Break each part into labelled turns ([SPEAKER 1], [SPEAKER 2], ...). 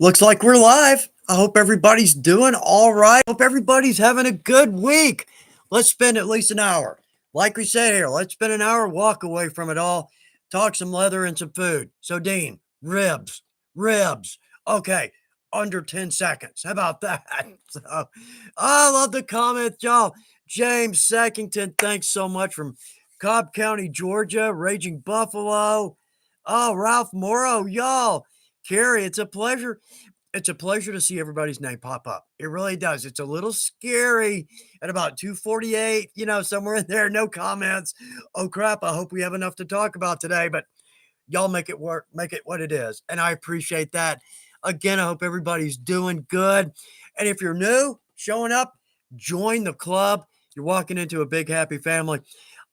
[SPEAKER 1] Looks like we're live. I hope everybody's doing all right. Hope everybody's having a good week. Let's spend at least an hour. Like we said here, let's spend an hour, walk away from it all, talk some leather and some food. So, Dean, ribs. Okay, under 10 seconds. How about that? So, I love the comments, y'all. James Sackington, thanks so much from Cobb County, Georgia, Raging Buffalo. Oh, Ralph Morrow, y'all. Carrie, it's a pleasure to see everybody's name pop up. It really does. It's a little scary at about 2:48, somewhere in there. No comments. Oh crap, I hope we have enough to talk about today, but y'all make it work, make it what it is. And I appreciate that. Again, I hope everybody's doing good. And if you're new, showing up, join the club. You're walking into a big happy family.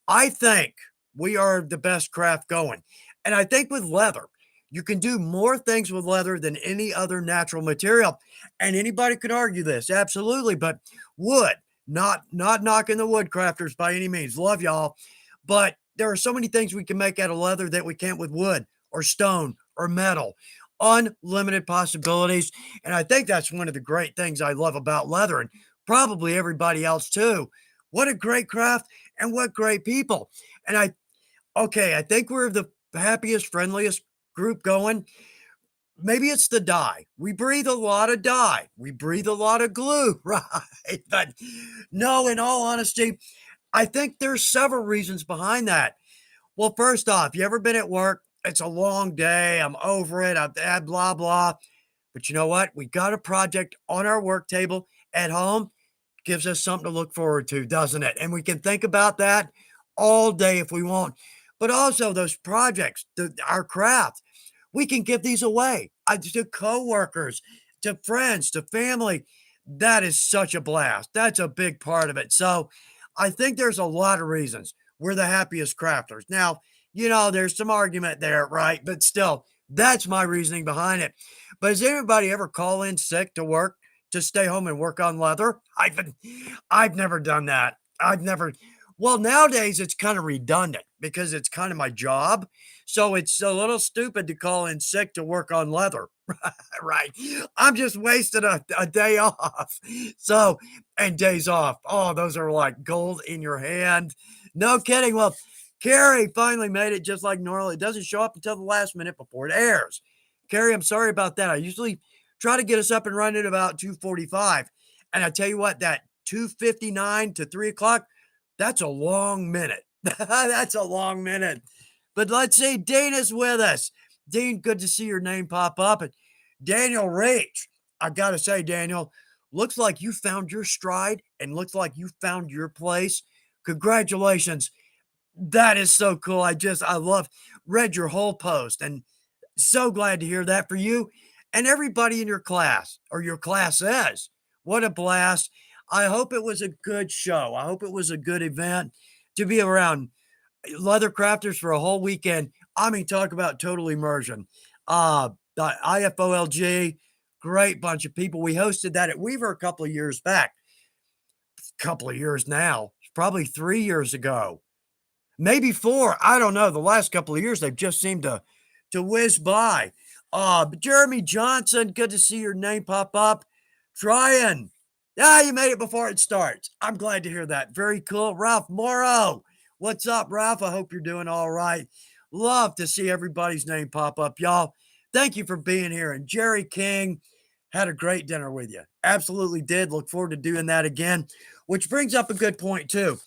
[SPEAKER 1] I think we are the best craft going. And I think with leather, you can do more things with leather than any other natural material. And anybody could argue this, absolutely. But wood, not knocking the wood crafters by any means. Love y'all. But there are so many things we can make out of leather that we can't with wood or stone or metal. Unlimited possibilities. And I think that's one of the great things I love about leather and probably everybody else too. What a great craft and what great people. And I think we're the happiest, friendliest group going. Maybe it's the dye. We breathe a lot of dye. We breathe a lot of glue, right? But no, in all honesty, I think there's several reasons behind that. Well, first off, you ever been at work? It's a long day. I'm over it. I've had blah, blah. But you know what? We got a project on our work table at home. Gives us something to look forward to, doesn't it? And we can think about that all day if we want. But also those projects, our craft, we can give these away to coworkers, to friends, to family. That is such a blast. That's a big part of it. So I think there's a lot of reasons we're the happiest crafters. Now, there's some argument there, right? But still, that's my reasoning behind it. But does anybody ever call in sick to work to stay home and work on leather? I've never done that. I've never. Well, nowadays it's kind of redundant because it's kind of my job. So it's a little stupid to call in sick to work on leather. Right. I'm just wasting a day off. So, and days off. Oh, those are like gold in your hand. No kidding. Well, Carrie finally made it just like normal. It doesn't show up until the last minute before it airs. Carrie, I'm sorry about that. I usually try to get us up and running at about 2:45. And I tell you what, that 2:59 to 3 o'clock, that's a long minute. That's a long minute. But let's see, Dean is with us. Dean, good to see your name pop up. And Daniel Rach, I got to say, Daniel, looks like you found your stride and looks like you found your place. Congratulations. That is so cool. Read your whole post and so glad to hear that for you and everybody in your class or your classes. What a blast. I hope it was a good show. I hope it was a good event to be around leather crafters for a whole weekend. I mean, talk about total immersion. The IFOLG, great bunch of people. We hosted that at Weaver a couple of years back. Couple of years now, probably 3 years ago, maybe four. I don't know. The last couple of years, they've just seemed to whiz by. But Jeremy Johnson, good to see your name pop up. Trying. Yeah, you made it before it starts. I'm glad to hear that. Very cool. Ralph Morrow. What's up, Ralph? I hope you're doing all right. Love to see everybody's name pop up, y'all. Thank you for being here. And Jerry King, had a great dinner with you. Absolutely did. Look forward to doing that again, which brings up a good point, too.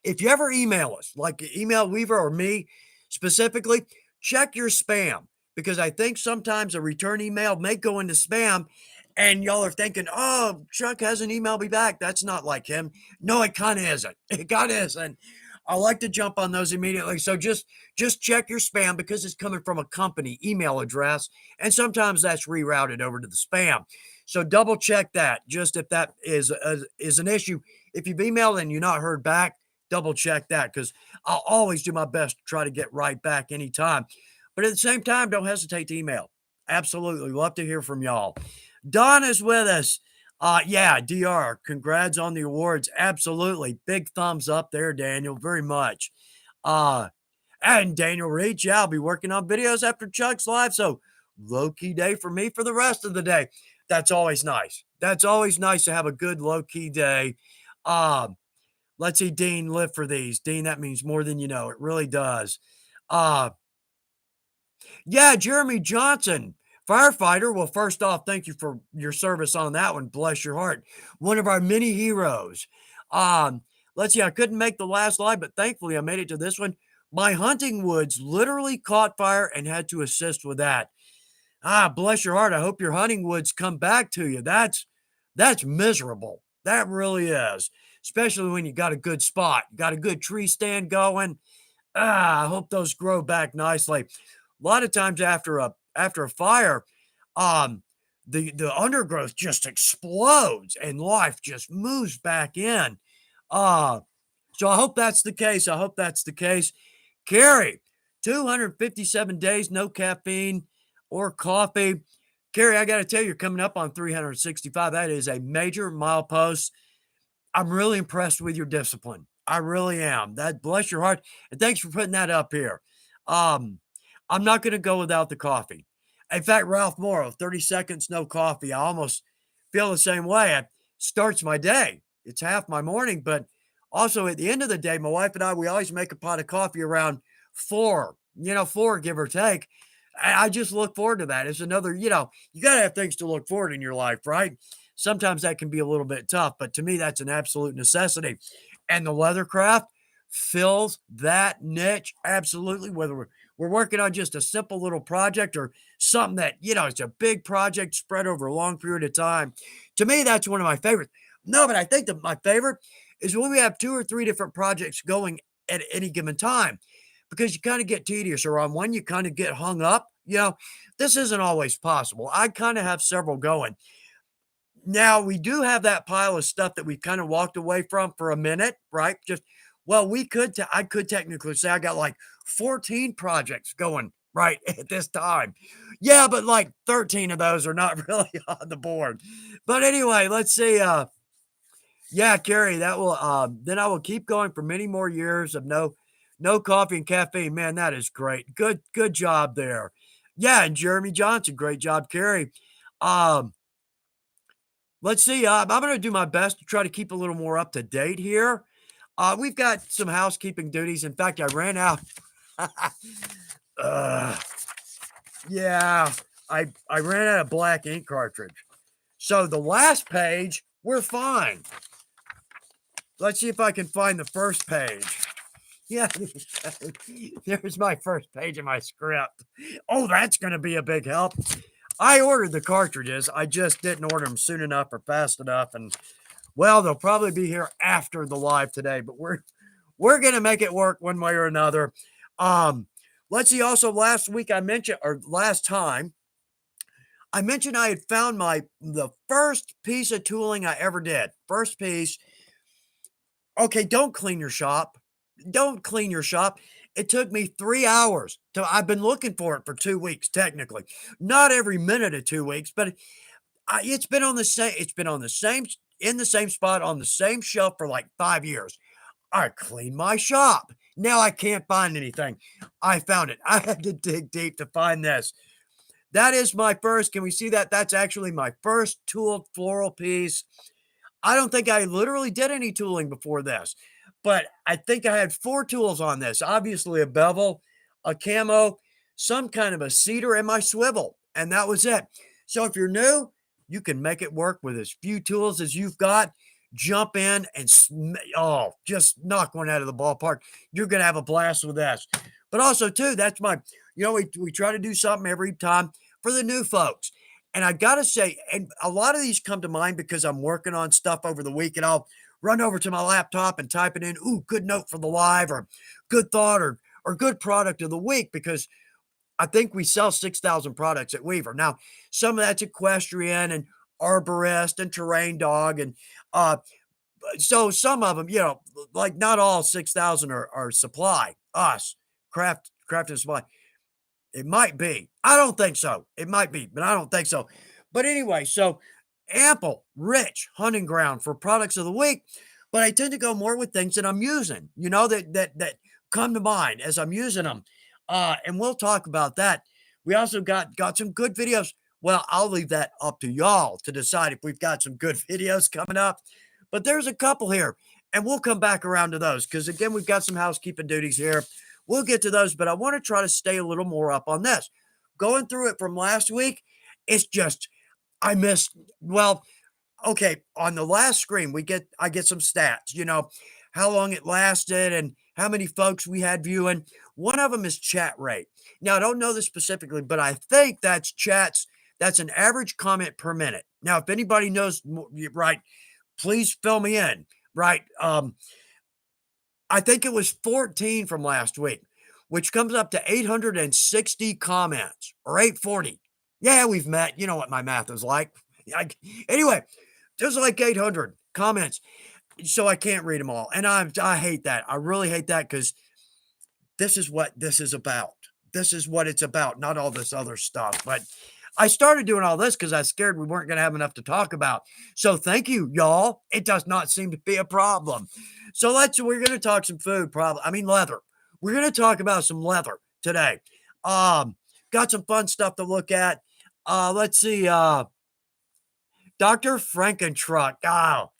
[SPEAKER 1] If you ever email us, like email Weaver or me specifically, check your spam because I think sometimes a return email may go into spam and y'all are thinking, oh, Chuck hasn't emailed me back. That's not like him. No, it kind of isn't. It kind of isn't. I like to jump on those immediately. So just check your spam because it's coming from a company email address. And sometimes that's rerouted over to the spam. So double check that just if that is an issue. If you've emailed and you're not heard back, double check that because I'll always do my best to try to get right back anytime. But at the same time, don't hesitate to email. Absolutely. Love to hear from y'all. Don is with us. Yeah, DR, congrats on the awards. Absolutely. Big thumbs up there, Daniel, very much. And Daniel Reach, yeah, I'll be working on videos after Chuck's live. So low-key day for me for the rest of the day. That's always nice. That's always nice to have a good low-key day. Um, let's see, Dean, live for these. Dean, that means more than you know. It really does. Uh, yeah, Jeremy Johnson, firefighter. Well, first off, thank you for your service on that one. Bless your heart. One of our many heroes. Um, let's see, I couldn't make the last live, but thankfully I made it to this one. My hunting woods literally caught fire and had to assist with that. Ah, bless your heart. I hope your hunting woods come back to you. That's miserable. That really is. Especially when you got a good spot, you got a good tree stand going. I hope those grow back nicely. A lot of times after a fire, um, the undergrowth just explodes and life just moves back in. Uh, so I hope that's the case. I hope that's the case. Carrie, 257 days, no caffeine or coffee. Carrie, I got to tell you, you're coming up on 365. That is a major milepost. I'm really impressed with your discipline. I really am. That bless your heart. And thanks for putting that up here. Um, I'm not going to go without the coffee. In fact, Ralph Morrow, 30 seconds, no coffee. I almost feel the same way. It starts my day. It's half my morning, but also at the end of the day, my wife and I, we always make a pot of coffee around 4, 4, give or take. I just look forward to that. It's another, you got to have things to look forward in your life, right? Sometimes that can be a little bit tough, but to me, that's an absolute necessity. And the Leathercraft fills that niche absolutely, whether we're working on just a simple little project or something that, it's a big project spread over a long period of time. To me, that's one of my favorites. No, but I think that my favorite is when we have 2 or 3 different projects going at any given time because you kind of get tedious, or on one, you kind of get hung up. This isn't always possible. I kind of have several going. Now, we do have that pile of stuff that we kind of walked away from for a minute, right? Well, I could technically say I got like 14 projects going right at this time. Yeah, but like 13 of those are not really on the board. But anyway, let's see. Yeah, Carrie, that will then I will keep going for many more years of no coffee and caffeine. Man, that is great. Good job there. Yeah, and Jeremy Johnson, great job, Carrie. Um, let's see. I'm going to do my best to try to keep a little more up to date here. We've got some housekeeping duties. In fact, I ran out. Yeah, I ran out of black ink cartridge. So the last page, we're fine. Let's see if I can find the first page. Yeah, there's my first page of my script. Oh, that's going to be a big help. I ordered the cartridges. I just didn't order them soon enough or fast enough. And well, they'll probably be here after the live today, but we're going to make it work one way or another. Let's see. Also, last time I mentioned I had found the first piece of tooling I ever did. First piece. Okay, don't clean your shop. Don't clean your shop. It took me 3 hours. I've been looking for it for 2 weeks, technically. Not every minute of 2 weeks, but it's been on the same. It's been on the same in the same spot on the same shelf for like 5 years. I cleaned my shop. Now I can't find anything. I found it. I had to dig deep to find this. That is my first. Can we see that? That's actually my first tooled floral piece. I don't think I literally did any tooling before this, but I think I had 4 tools on this. Obviously a bevel, a camo, some kind of a cedar, and my swivel. And that was it. So if you're new, you can make it work with as few tools as you've got. Jump in and just knock one out of the ballpark. You're going to have a blast with this. But also too, that's we try to do something every time for the new folks. And I got to say, and a lot of these come to mind because I'm working on stuff over the week and I'll run over to my laptop and type it in, good note for the live or good thought or good product of the week, because I think we sell 6,000 products at Weaver. Now, some of that's equestrian and arborist and terrain dog. And so some of them, like not all 6,000 are supply, craft and supply. It might be. I don't think so. It might be, but I don't think so. But anyway, so ample, rich hunting ground for products of the week. But I tend to go more with things that I'm using, that come to mind as I'm using them. And we'll talk about that We also got some good videos. Well, I'll leave that up to y'all to decide if we've got some good videos coming up. But there's a couple here, and we'll come back around to those because again, we've got some housekeeping duties here. We'll get to those, but I want to try to stay a little more up on this. Going through it from last week, it's just I missed. Well, okay, on the last screen, I get some stats, how long it lasted and how many folks we had viewing. One of them is chat rate. Now, I don't know this specifically, but I think that's an average comment per minute. Now, if anybody knows, right, please fill me in, right? I think it was 14 from last week, which comes up to 860 comments or 840. Yeah, we've met. You know what my math is like. Anyway, there's like 800 comments, so I can't read them all, and I hate that. I really hate that because this is what this is about. This is what it's about, not all this other stuff. But I started doing all this because I was scared we weren't going to have enough to talk about. So thank you, y'all. It does not seem to be a problem. So we're going to talk some food, leather. We're going to talk about some leather today. Got some fun stuff to look at. Let's see. Dr. Frankentruck. Oh,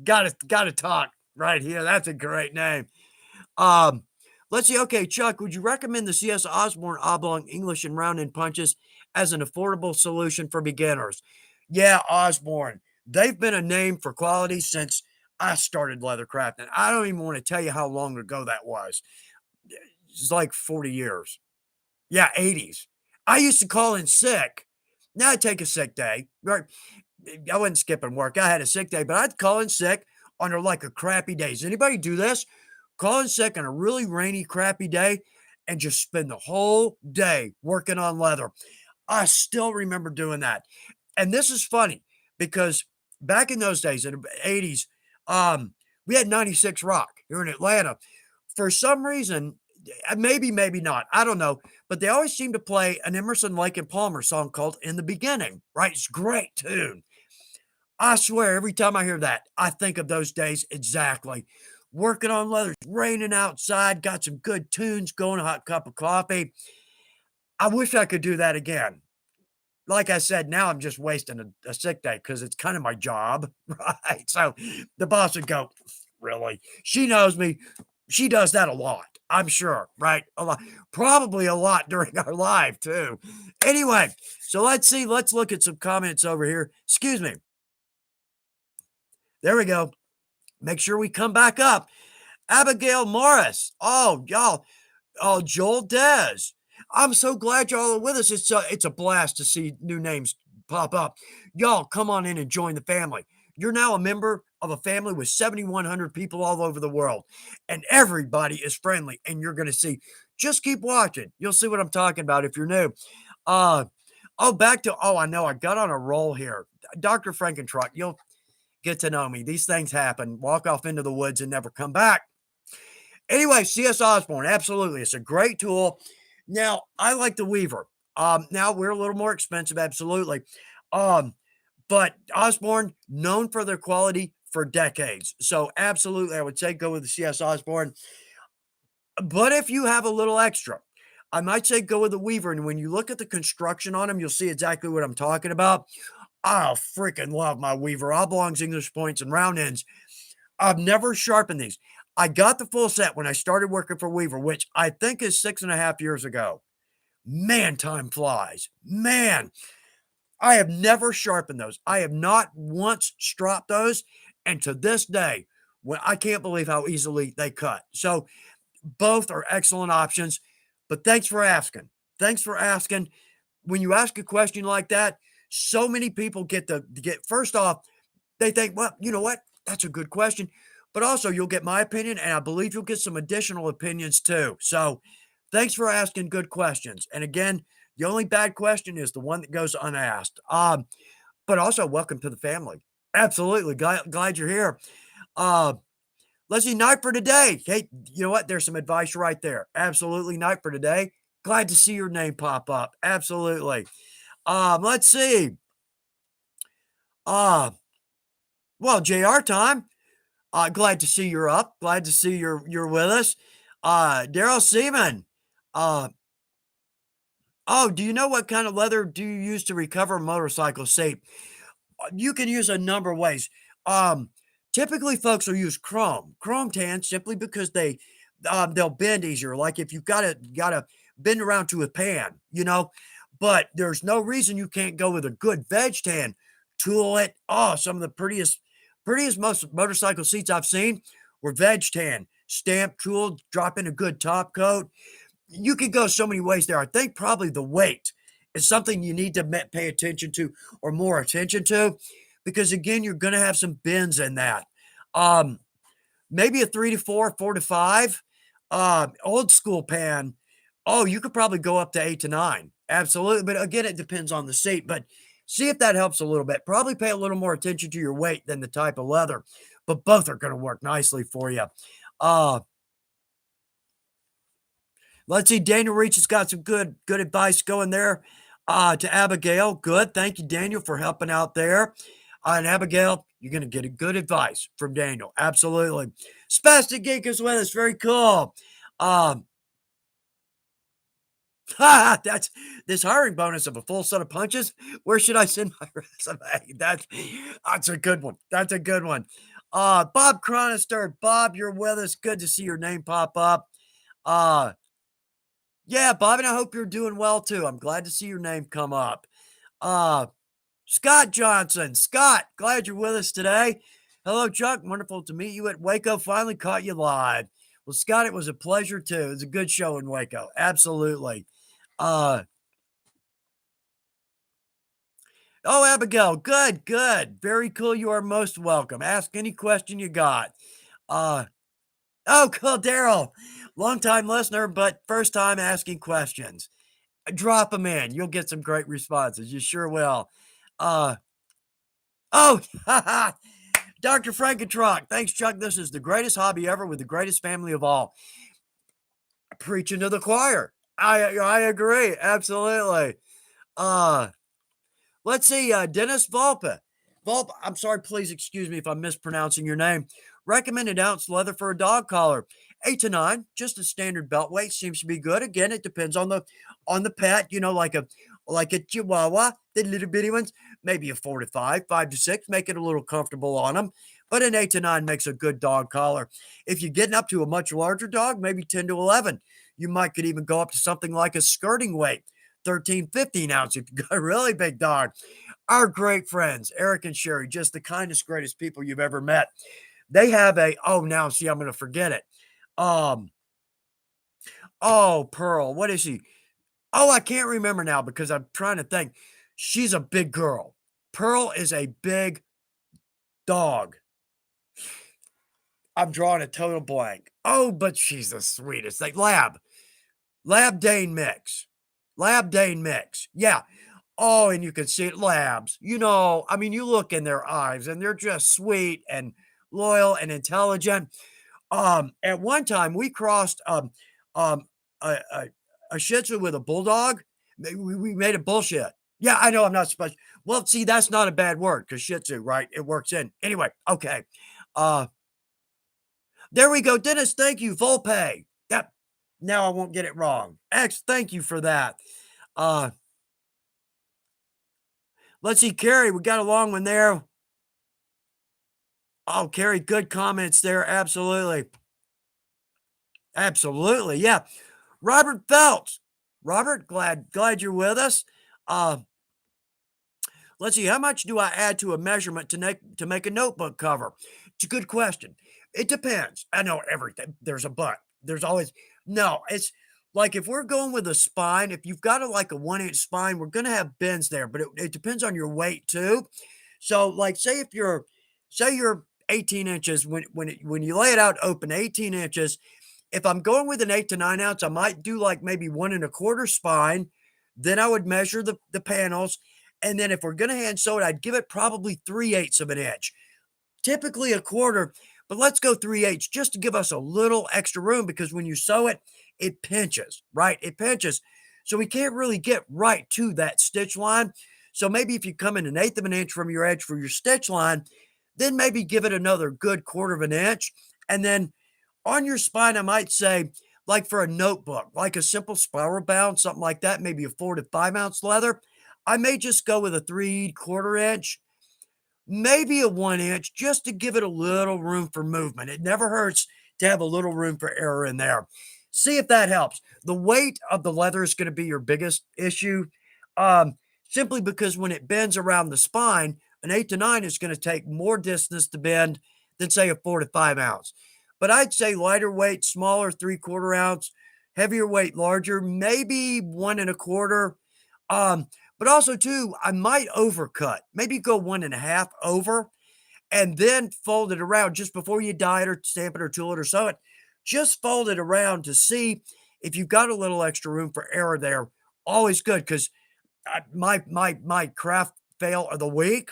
[SPEAKER 1] gotta talk right here. That's a great name. Let's see. Okay, Chuck, would you recommend the CS Osborne oblong English and round end punches as an affordable solution for beginners? Yeah, Osborne. They've been a name for quality since I started Leathercraft, and I don't even want to tell you how long ago that was. It's like 40 years. Yeah, 80s. I used to call in sick. Now I take a sick day. Right? I wasn't skipping work. I had a sick day, but I'd call in sick under like a crappy day. Does anybody do this? Call in sick on a really rainy, crappy day and just spend the whole day working on leather. I still remember doing that. And this is funny because back in those days, in the 80s, we had 96 Rock here in Atlanta. For some reason, maybe not, I don't know, but they always seem to play an Emerson, Lake and Palmer song called In the Beginning, right? It's a great tune. I swear, every time I hear that, I think of those days exactly. Working on leather, it's raining outside, got some good tunes going, a hot cup of coffee. I wish I could do that again. Like I said, now I'm just wasting a sick day because it's kind of my job, right? So the boss would go, really? She knows me. She does that a lot, I'm sure, right? A lot, probably a lot during our live too. Anyway, so let's see. Let's look at some comments over here. Excuse me. There we go. Make sure we come back up. Abigail Morris. Oh, y'all. Oh, Joel Dez. I'm so glad y'all are with us. It's a blast to see new names pop up. Y'all, come on in and join the family. You're now a member of a family with 7,100 people all over the world, and everybody is friendly. And you're going to see. Just keep watching. You'll see what I'm talking about if you're new. I know. I got on a roll here. Dr. Frankentruck, you'll get to know me. These things happen. Walk off into the woods and never come back. Anyway, CS Osborne, absolutely. It's a great tool. Now, I like the Weaver. Now we're a little more expensive, absolutely. But Osborne, known for their quality for decades. So absolutely, I would say go with the CS Osborne. But if you have a little extra, I might say go with the Weaver. And when you look at the construction on them, you'll see exactly what I'm talking about. I freaking love my Weaver oblongs, English points, and round ends. I've never sharpened these. I got the full set when I started working for Weaver, which I think is 6.5 years ago. Man, time flies. Man, I have never sharpened those. I have not once stropped those. And to this day, I can't believe how easily they cut. So both are excellent options. But thanks for asking. Thanks for asking. When you ask a question like that, so many people get first off, they think, well, you know what? That's a good question. But also, you'll get my opinion, and I believe you'll get some additional opinions too. So thanks for asking good questions. And again, the only bad question is the one that goes unasked. But also, welcome to the family. Absolutely. Glad you're here. Let's see, night for today. Hey, you know what? There's some advice right there. Absolutely, night for today. Glad to see your name pop up. Absolutely. Let's see. Well, JR time. Glad to see you're up. Glad to see you're with us. Daryl Seaman. Oh, do you know what kind of leather do you use to recover a motorcycle seat? You can use a number of ways. Um, Typically, folks will use chrome tan simply because they'll bend easier. Like if you've got to bend around to a pan, you know. But there's no reason you can't go with a good veg tan. Tool it. Oh, some of the prettiest most motorcycle seats I've seen were veg tan, stamped, tooled, drop in a good top coat. You could go so many ways there. I think probably the weight is something you need to pay attention to or more attention to because again, you're going to have some bends in that. Um, Maybe a 3 to 4, 4 to 5. Old school pan. Oh, you could probably go up to 8 to 9. Absolutely. But again, it depends on the seat. But see if that helps a little bit. Probably pay a little more attention to your weight than the type of leather. But both are going to work nicely for you. Uh, Let's see. Daniel Reach has got some good advice going there. To Abigail, good. Thank you, Daniel, for helping out there. And Abigail, you're going to get a good advice from Daniel. Absolutely. Spastic Geek is with us. Very cool. Um, that's this hiring bonus of a full set of punches. Where should I send my resume? That's a good one. That's a good one. Bob Chronister, Bob, you're with us. Good to see your name pop up. Uh, Yeah, Bob, and I hope you're doing well too. I'm glad to see your name come up. Uh, Scott Johnson. Scott, glad you're with us today. Hello, Chuck. Wonderful to meet you at Waco. Finally caught you live. Well, Scott, it was a pleasure too. It was a good show in Waco. Absolutely. Uh, oh, Abigail, good, good. Very cool. You are most welcome. Ask any question you got. Uh, oh, cool, Daryl. Long time listener, but first time asking questions. Drop them in. You'll get some great responses. You sure will. Uh, oh, Dr. Frankentrock. Thanks, Chuck. This is the greatest hobby ever with the greatest family of all. Preaching to the choir. I agree. Absolutely. Uh, let's see. Dennis Volpe. Volpe, I'm sorry. Please excuse me if I'm mispronouncing your name. Recommended ounce leather for a dog collar. 8 to 9, just a standard belt weight seems to be good. Again, it depends on the pet. You know, like a Chihuahua, the little bitty ones, maybe a 4 to 5, 5 to 6, make it a little comfortable on them. But an 8 to 9 makes a good dog collar. If you're getting up to a much larger dog, maybe 10 to 11, you might could even go up to something like a skirting weight, 13, 15 ounce if you've got a really big dog. Our great friends, Eric and Sherry, just the kindest, greatest people you've ever met. They have oh, now see, I'm going to forget it. Um, oh, Pearl, what is she? Oh, I can't remember now because I'm trying to think. She's a big girl. Pearl is a big dog. I'm drawing a total blank. Oh, but she's the sweetest. Like Lab Dane mix. Lab Dane mix. Yeah. Oh, and you can see it, labs. You know, I mean, you look in their eyes and they're just sweet and loyal and intelligent. At one time, we crossed um, a, a, a Shih Tzu with a bulldog. We made a bullshit. Yeah, I know I'm not supposed. Well, see, that's not a bad word because Shih Tzu, right? It works in anyway. Okay, uh, there we go, Dennis. Thank you, Volpe. Yep. Now I won't get it wrong. X, thank you for that. Uh, let's see, Carrie. We got a long one there. Oh, Carrie, good comments there. Absolutely. Absolutely. Yeah. Robert Phelps. Robert, glad you're with us. Uh, let's see, how much do I add to a measurement to make a notebook cover? It's a good question. It depends. I know everything. There's a but. There's always no. It's like if we're going with a spine, if you've got like a 1 inch spine, we're gonna have bends there, but it depends on your weight too. So, like, say you're 18 inches when you lay it out open, 18 inches, if I'm going with an 8 to 9 ounce, I might do like maybe 1 1/4 spine. Then I would measure the panels. And then if we're going to hand sew it, I'd give it probably 3/8 of an inch, typically a quarter, but let's go 3/8 just to give us a little extra room because when you sew it, it pinches, right? It pinches. So we can't really get right to that stitch line. So maybe if you come in 1/8 of an inch from your edge for your stitch line, then maybe give it another good quarter of an inch. And then on your spine, I might say, like for a notebook, like a simple spiral bound, something like that, maybe a 4 to 5 ounce leather, I may just go with a 3/4 inch, maybe a 1 inch, just to give it a little room for movement. It never hurts to have a little room for error in there. See if that helps. The weight of the leather is going to be your biggest issue, um, simply because when it bends around the spine, an 8 to 9 is going to take more distance to bend than, say, a 4 to 5 ounce. But I'd say lighter weight, smaller 3/4 ounce, heavier weight, larger, maybe 1 1/4. But also, too, I might overcut, maybe go 1 1/2 over, and then fold it around just before you dye it or stamp it or tool it or sew it. Just fold it around to see if you've got a little extra room for error there. Always good because my craft fail of the week.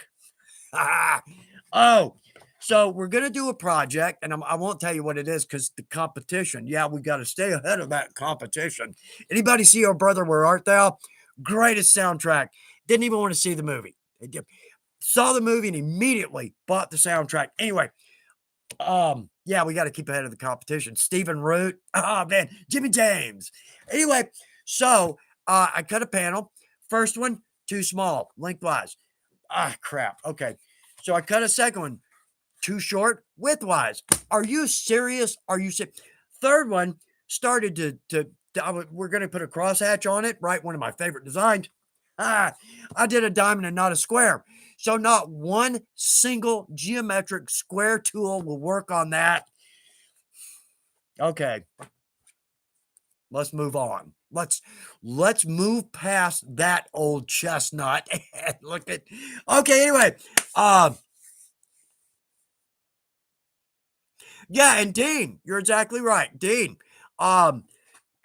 [SPEAKER 1] Oh, so we're gonna do a project, and I won't tell you what it is because the competition. Yeah, we got to stay ahead of that competition. Anybody see "Oh Brother, Where Art Thou"? Greatest soundtrack. Didn't even want to see the movie. Saw the movie and immediately bought the soundtrack. Anyway, yeah, we got to keep ahead of the competition. Stephen Root. Oh man, Jimmy James. Anyway, so I cut a panel. First one, too small, lengthwise. Ah, crap. Okay. So I cut a second one, too short, widthwise. Are you serious? Are you serious? Third one started we're going to put a crosshatch on it, right? One of my favorite designs. I did a diamond and not a square. So not one single geometric square tool will work on that. Okay. Let's move on. Let's move past that old chestnut and look at okay, anyway. Yeah, and Dean, you're exactly right. Dean. Um,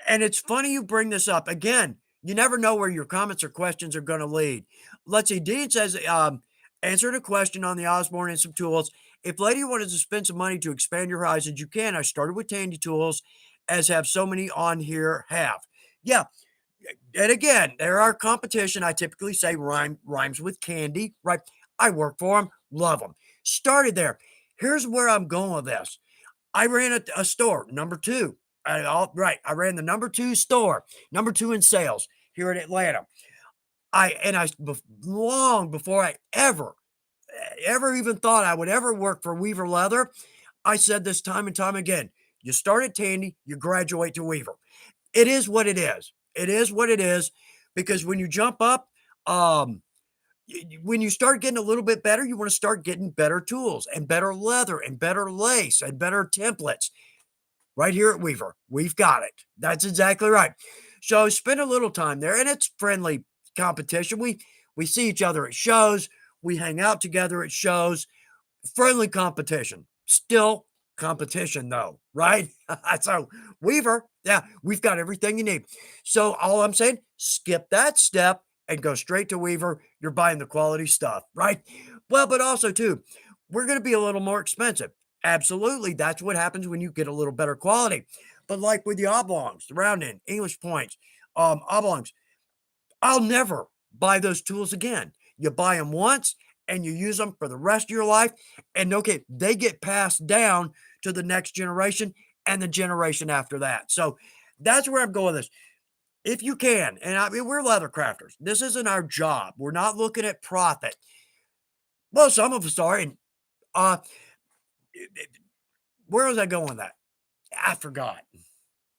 [SPEAKER 1] and it's funny you bring this up. Again, you never know where your comments or questions are going to lead. Let's see. Dean says, answered a question on the Osborne and some tools. If later you wanted to spend some money to expand your horizons, you can. I started with Tandy Tools, as have so many on here have. Yeah. And again, there are competition. I typically say rhymes with candy, right? I work for them, love them. Started there. Here's where I'm going with this. I ran a store, number two. I ran the number two store, number two in sales here in Atlanta. Long before I ever even thought I would ever work for Weaver Leather, I said this time and time again. You start at Tandy, you graduate to Weaver. It is what it is. It is what it is because when you jump up, um, when you start getting a little bit better, you want to start getting better tools and better leather and better lace and better templates. Right here at Weaver, we've got it. That's exactly right. So spend a little time there, and it's friendly competition. We see each other at shows, we hang out together at shows. Friendly competition. Still competition though, right? So Weaver, yeah, we've got everything you need. So all I'm saying, skip that step and go straight to Weaver. You're buying the quality stuff, right? Well, but also too, we're going to be a little more expensive. Absolutely. That's what happens when you get a little better quality. But like with the oblongs, the round end, English points, oblongs, I'll never buy those tools again. You buy them once and you use them for the rest of your life. And okay, they get passed down to the next generation and the generation after that. So that's where I'm going with this. If you can, and I mean, we're leather crafters. This isn't our job. We're not looking at profit. Well, some of us are. And uh, where was I going with that? I forgot.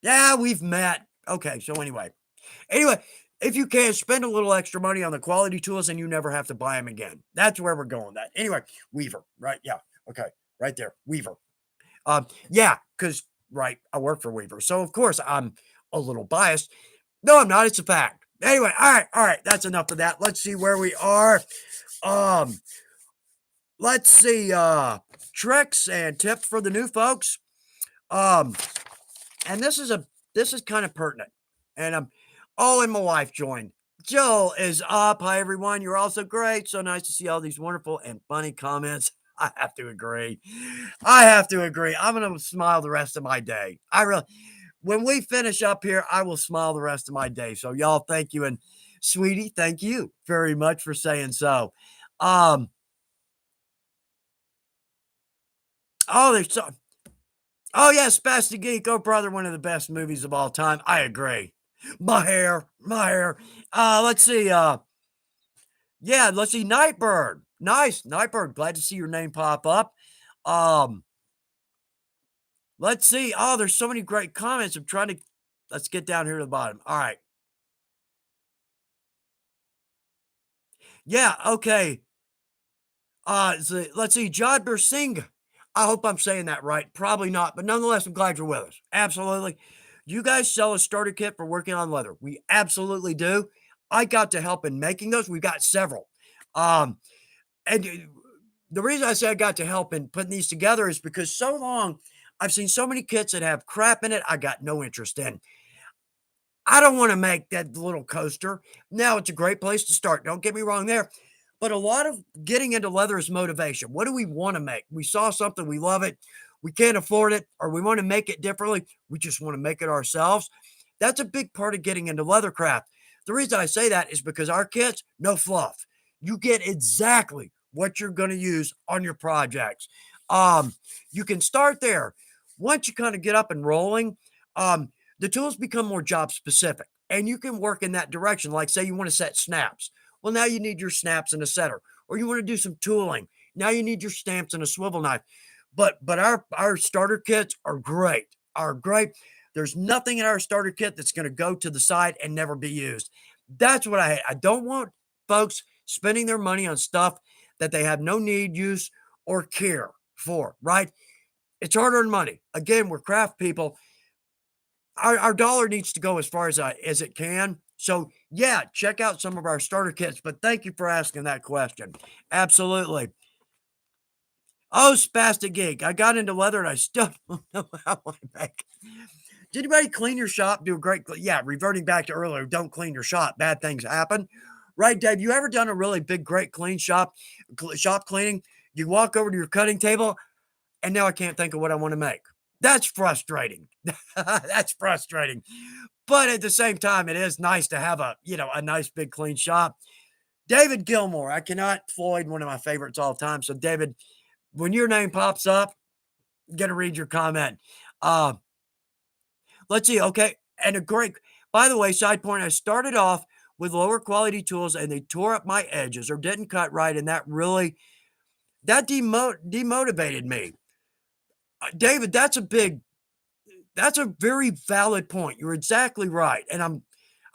[SPEAKER 1] Yeah, we've met. Okay, so anyway, if you can spend a little extra money on the quality tools and you never have to buy them again. That's where we're going with that. Anyway, Weaver, right? Yeah. Okay. Right there. Weaver. Yeah, because right, I work for Weaver. So of course I'm a little biased. No, I'm not. It's a fact. Anyway, all right. That's enough of that. Let's see where we are. Um, let's see. Tricks and tips for the new folks. Um, and this is kind of pertinent. And and my wife joined. Jill is up. Hi everyone. You're also great. So nice to see all these wonderful and funny comments. I have to agree. I have to agree. I'm gonna smile the rest of my day. I really when we finish up here, I will smile the rest of my day. So y'all, thank you. And sweetie, thank you very much for saying so. Um, oh, there's so Oh, yeah, Spastic Geek. Oh, brother, one of the best movies of all time. I agree. My hair, my hair. Let's see. Yeah, let's see. Nightbird. Nice. Nightbird. Glad to see your name pop up. Um, let's see. Oh, there's so many great comments. I'm trying to let's get down here to the bottom. All right. Yeah, okay. Let's see, Jodhpur Singh. I hope I'm saying that right. Probably not, but nonetheless, I'm glad you're with us. Absolutely. You guys sell a starter kit for working on leather. We absolutely do. I got to help in making those. We've got several. Um, and the reason I say I got to help in putting these together is because so long I've seen so many kits that have crap in it I got no interest in. I don't want to make that little coaster. Now, it's a great place to start. Don't get me wrong there. But a lot of getting into leather is motivation. What do we want to make? We saw something, we love it, we can't afford it, or we want to make it differently. We just want to make it ourselves. That's a big part of getting into leathercraft. The reason I say that is because our kits, no fluff. You get exactly what you're going to use on your projects. Um, you can start there. Once you kind of get up and rolling, um, the tools become more job specific and you can work in that direction. Like, say, you want to set snaps. Well, now you need your snaps and a setter, or you want to do some tooling. Now you need your stamps and a swivel knife. But our starter kits are great. Are great. There's nothing in our starter kit that's going to go to the side and never be used. That's what I hate. I don't want folks spending their money on stuff that they have no need, use, or care for, right? It's hard-earned money. Again, we're craft people. Our dollar needs to go as far as it can. So, yeah, check out some of our starter kits, but thank you for asking that question. Absolutely. Oh, Spastic Geek. I got into leather and I still don't know how I make. Did anybody clean your shop? Do a great, yeah, reverting back to earlier, don't clean your shop. Bad things happen. Right, Dave? You ever done a really big, great clean shop cleaning? You walk over to your cutting table and now I can't think of what I want to make. That's frustrating. That's frustrating. But at the same time, it is nice to have a nice big clean shop. David Gilmore, I cannot Floyd, one of my favorites all time. So David, when your name pops up, I'm gonna read your comment. Uh, let's see. Okay. And a great, by the way, side point, I started off with lower quality tools and they tore up my edges or didn't cut right. And that really, that demotivated me. David, that's a very valid point. You're exactly right. And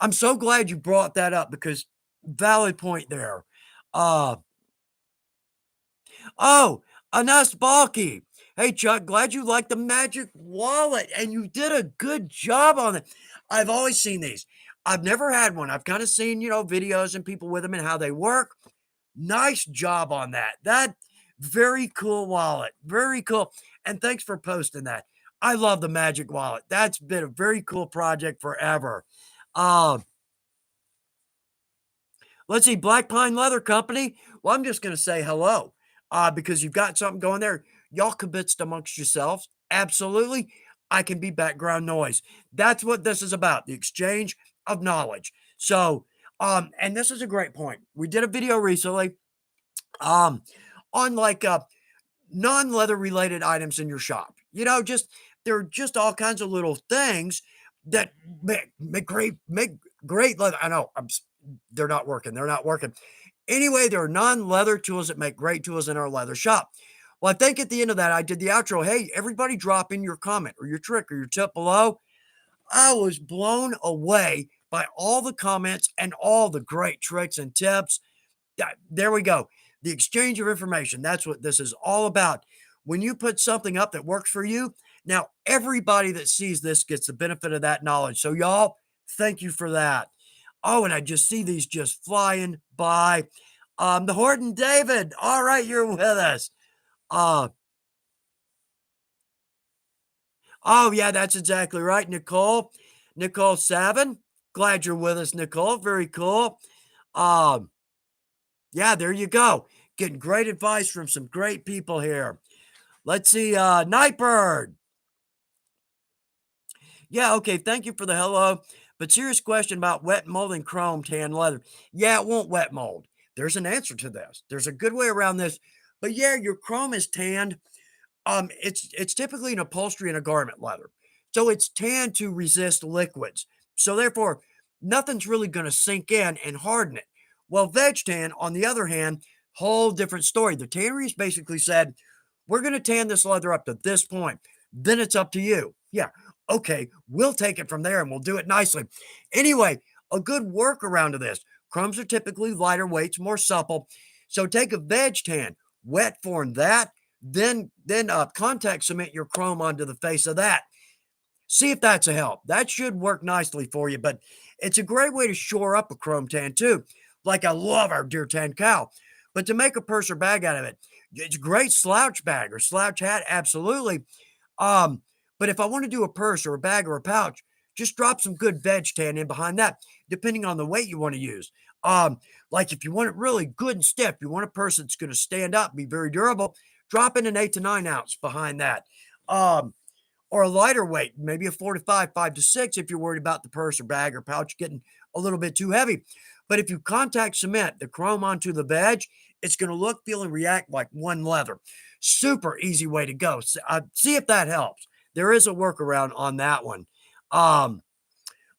[SPEAKER 1] I'm so glad you brought that up because valid point there. Uh oh, Anas Balky. Hey Chuck, glad you like the magic wallet and you did a good job on it. I've always seen these. I've never had one. I've kind of seen, videos and people with them and how they work. Nice job on that. That very cool wallet. Very cool. And thanks for posting that. I love the Magic Wallet. That's been a very cool project forever. Um, let's see, Black Pine Leather Company. Well, I'm just going to say hello because you've got something going there. Y'all kibitz amongst yourselves. Absolutely. I can be background noise. That's what this is about, the exchange of knowledge. So, and this is a great point. We did a video recently um, on like non-leather related items in your shop. Just there are just all kinds of little things that make great leather. I know they're not working. They're not working. Anyway, there are non-leather tools that make great tools in our leather shop. Well, I think at the end of that, I did the outro. Hey, everybody drop in your comment or your trick or your tip below. I was blown away by all the comments and all the great tricks and tips. There we go. The exchange of information. That's what this is all about. When you put something up that works for you, now everybody that sees this gets the benefit of that knowledge. So, y'all, thank you for that. Oh, and I just see these just flying by. The Horton David. All right, you're with us. Uh, oh, yeah, that's exactly right. Nicole Savin. Glad you're with us, Nicole. Very cool. Um, yeah, there you go. Getting great advice from some great people here. Let's see, Nightbird. Yeah, okay, thank you for the hello. But serious question about wet mold and chrome tan leather. Yeah, it won't wet mold. There's an answer to this. There's a good way around this. But yeah, your chrome is tanned. It's typically an upholstery and a garment leather. So it's tanned to resist liquids. So therefore, nothing's really going to sink in and harden it. Well, veg tan, on the other hand, whole different story. The tanneries basically said, we're going to tan this leather up to this point. Then it's up to you. Yeah. Okay. We'll take it from there and we'll do it nicely. Anyway, a good workaround of this. Chromes are typically lighter weights, more supple. So take a veg tan, wet form that, then contact cement your chrome onto the face of that. See if that's a help. That should work nicely for you, but it's a great way to shore up a chrome tan too. Like I love our deer tan cow, but to make a purse or bag out of it, it's a great slouch bag or slouch hat, absolutely. Um, but if I want to do a purse or a bag or a pouch, just drop some good veg tan in behind that, depending on the weight you want to use. Like if you want it really good and stiff, you want a purse that's going to stand up, be very durable, drop in an 8 to 9 ounce behind that. Um, or a lighter weight, maybe a 4 to 5, 5 to 6 if you're worried about the purse or bag or pouch getting a little bit too heavy. But if you contact cement the chrome onto the veg, it's going to look, feel, and react like one leather. Super easy way to go. See if that helps. There is a workaround on that one. Um,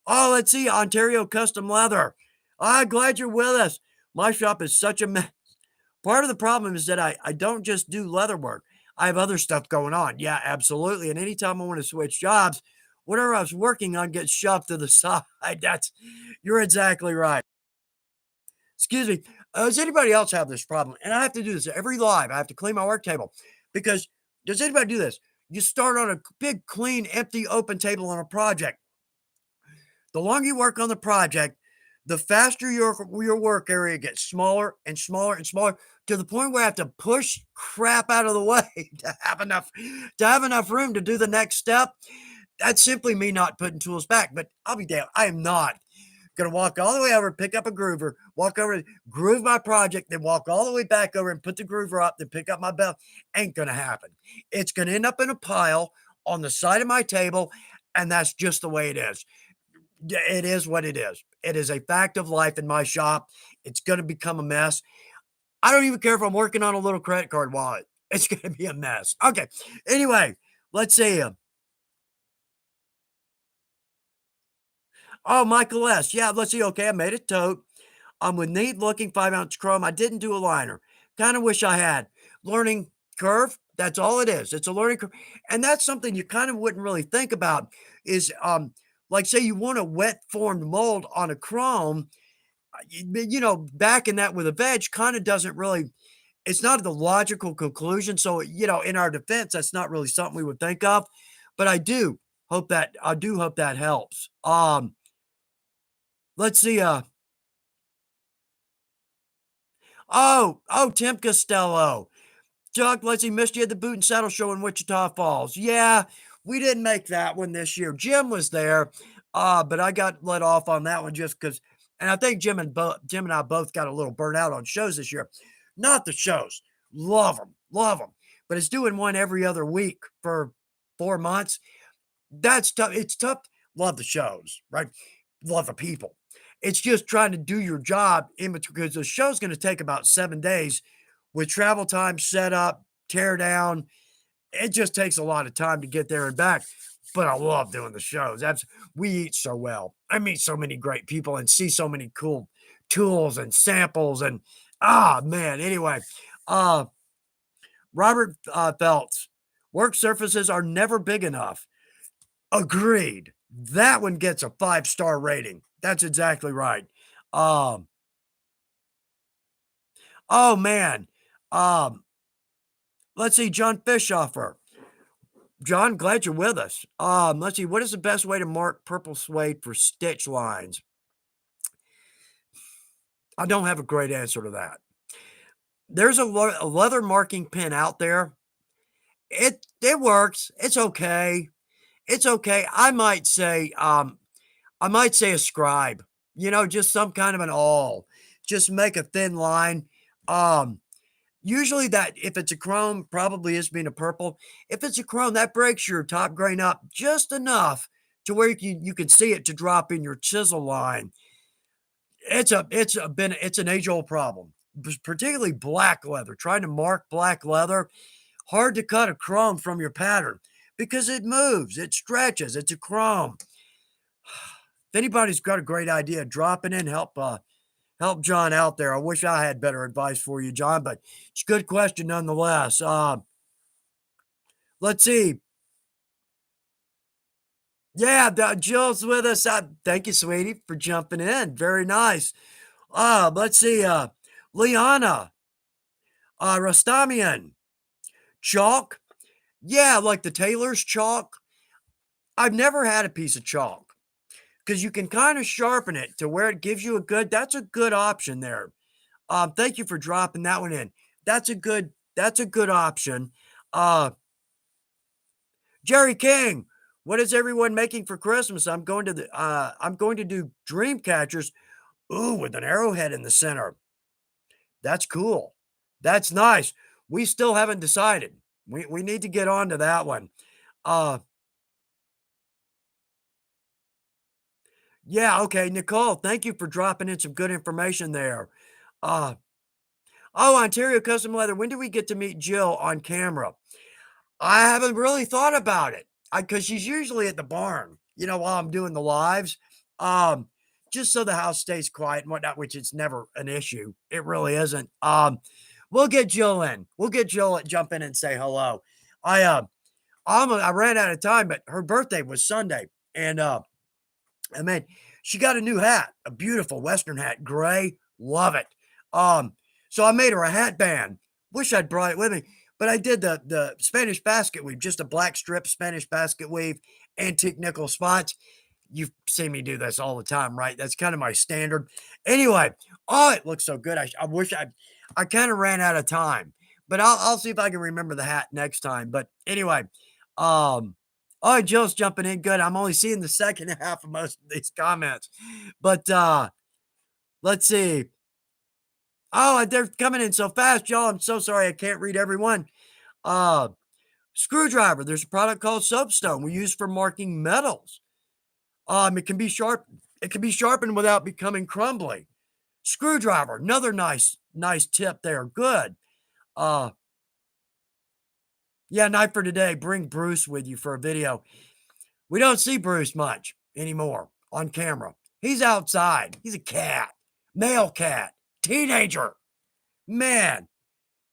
[SPEAKER 1] oh, let's see. Ontario Custom Leather. I'm glad you're with us. My shop is such a mess. Part of the problem is that I don't just do leather work. I have other stuff going on. Yeah, absolutely. And anytime I want to switch jobs, whatever I was working on gets shoved to the side. You're exactly right. Excuse me. Does anybody else have this problem? And I have to do this every live. I have to clean my work table because does anybody do this? You start on a big, clean, empty, open table on a project. The longer you work on the project, the faster your work area gets smaller and smaller and smaller to the point where I have to push crap out of the way to have enough room to do the next step. That's simply me not putting tools back. But I'll be damned, I am not gonna walk all the way over, pick up a groover, walk over, groove my project, then walk all the way back over and put the groover up, then pick up my belt. Ain't gonna happen. It's gonna end up in a pile on the side of my table, and that's just the way it is. Yeah, it is what it is. It is a fact of life in my shop. It's going to become a mess. I don't even care if I'm working on a little credit card wallet. It's going to be a mess. Okay. Anyway, let's see. Oh, Michael S. Yeah, let's see. Okay, I made a tote. I'm with neat looking 5 ounce chrome. I didn't do a liner. Kind of wish I had. Learning curve. That's all it is. It's a learning curve. And that's something you kind of wouldn't really think about is like say you want a wet formed mold on a chrome, backing that with a veg kind of doesn't really, it's not the logical conclusion. So, in our defense, that's not really something we would think of. But I do hope that helps. Let's see. Tim Costello. Chuck, let's see, missed you at the Boot and Saddle Show in Wichita Falls. Yeah, we didn't make that one this year. Jim was there, but I got let off on that one just because. And I think Jim and I both got a little burnt out on shows this year. Not the shows, love them, but it's doing one every other week for 4 months. That's tough. It's tough. Love the shows, right? Love the people. It's just trying to do your job in between because the show's going to take about 7 days with travel time, set up, tear down. It just takes a lot of time to get there and back. But I love doing the shows. We eat so well. I meet so many great people and see so many cool tools and samples and man. Anyway, uh, Robert Phelps, work surfaces are never big enough. Agreed. That one gets a 5-star rating. That's exactly right. Um, oh man. Um, let's see, John Fischhofer. John, glad you're with us. Let's see, what is the best way to mark purple suede for stitch lines? I don't have a great answer to that. There's a leather marking pen out there. It works. It's okay. It's okay. I might say a scribe, just some kind of an awl. Just make a thin line. Um, Usually that if it's a chrome, probably is being a purple. If it's a chrome, that breaks your top grain up just enough to where you can see it to drop in your chisel line. It's an age-old problem, particularly black leather. Trying to mark black leather, hard to cut a crumb from your pattern because it moves, it stretches, it's a crumb. If anybody's got a great idea, drop it in, help John out there. I wish I had better advice for you, John, but it's a good question nonetheless. Let's see. Yeah, Jill's with us. Thank you, sweetie, for jumping in. Very nice. Let's see. Liana, Rostamian, chalk. Yeah, like the Taylor's chalk. I've never had a piece of chalk because you can kind of sharpen it to where it gives you that's a good option there. Thank you for dropping that one in. That's a good option. Uh, Jerry King, what is everyone making for Christmas? I'm going to do dream catchers. Ooh, with an arrowhead in the center. That's cool. That's nice. We still haven't decided. We need to get on to that one. Uh, yeah, okay, Nicole, thank you for dropping in some good information there. Uh, oh, Ontario Custom Leather, when do we get to meet Jill on camera? I haven't really thought about it. Because she's usually at the barn, while I'm doing the lives. Um, just so the house stays quiet and whatnot, which it's never an issue. It really isn't. We'll get Jill in. We'll get Jill to jump in and say hello. I ran out of time, but her birthday was Sunday, and I mean, she got a new hat, a beautiful Western hat, gray, love it. Um, so I made her a hat band. Wish I'd brought it with me, but I did the Spanish basket weave, just a black strip Spanish basket weave, antique nickel spots. You've seen me do this all the time, right? That's kind of my standard. Anyway, oh, it looks so good. I wish I kind of ran out of time, but I'll see if I can remember the hat next time. But anyway, um, oh, Jill's jumping in good. I'm only seeing the second half of most of these comments. But let's see. Oh, they're coming in so fast, y'all. I'm so sorry I can't read everyone. Uh Screwdriver. There's a product called soapstone we use for marking metals. It can be sharp. It can be sharpened without becoming crumbly. Screwdriver. Another nice tip there. Good. Uh yeah, night for today. Bring Bruce with you for a video. We don't see Bruce much anymore on camera. He's outside. He's a cat, male cat, teenager. Man,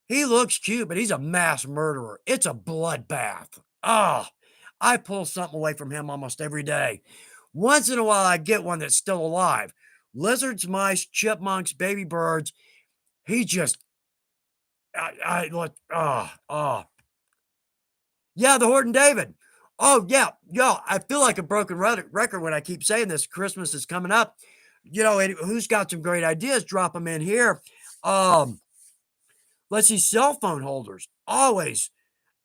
[SPEAKER 1] he looks cute, but he's a mass murderer. It's a bloodbath. Oh, I pull something away from him almost every day. Once in a while, I get one that's still alive. Lizards, mice, chipmunks, baby birds. He just, I look, yeah, the Horton David. Oh, yeah. Yo, I feel like a broken record when I keep saying this. Christmas is coming up. Who's got some great ideas? Drop them in here. Let's see, cell phone holders. Always.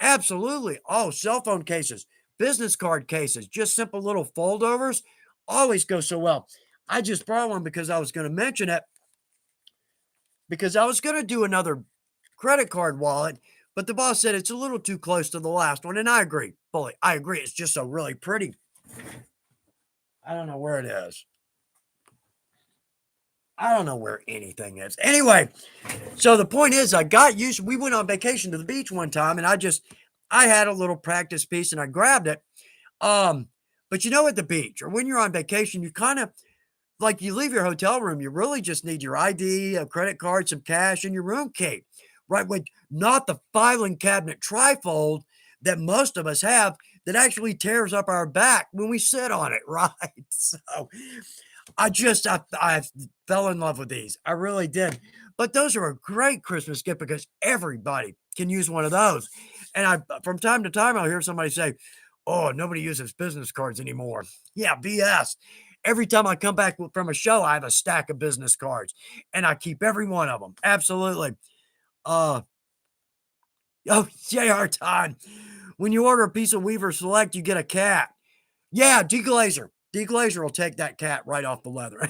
[SPEAKER 1] Absolutely. Oh, cell phone cases, business card cases, just simple little foldovers. Always go so well. I just brought one because I was going to mention it because I was going to do another credit card wallet, but the boss said it's a little too close to the last one. And I agree fully. I agree. It's just so really pretty. I don't know where it is. I don't know where anything is. Anyway, so the point is I got used. We went on vacation to the beach one time and I had a little practice piece and I grabbed it. But at the beach or when you're on vacation, you kind of like you leave your hotel room, you really just need your ID, a credit card, some cash, and your room key, right? With not the filing cabinet trifold that most of us have that actually tears up our back when we sit on it, right? So I fell in love with these. I really did. But those are a great Christmas gift because everybody can use one of those. And from time to time, I'll hear somebody say, "Oh, nobody uses business cards anymore." Yeah, BS. Every time I come back from a show, I have a stack of business cards and I keep every one of them. Absolutely. Uh, oh, JR time. When you order a piece of Weaver Select, you get a cat. Yeah, deglazer. Deglazer will take that cat right off the leather.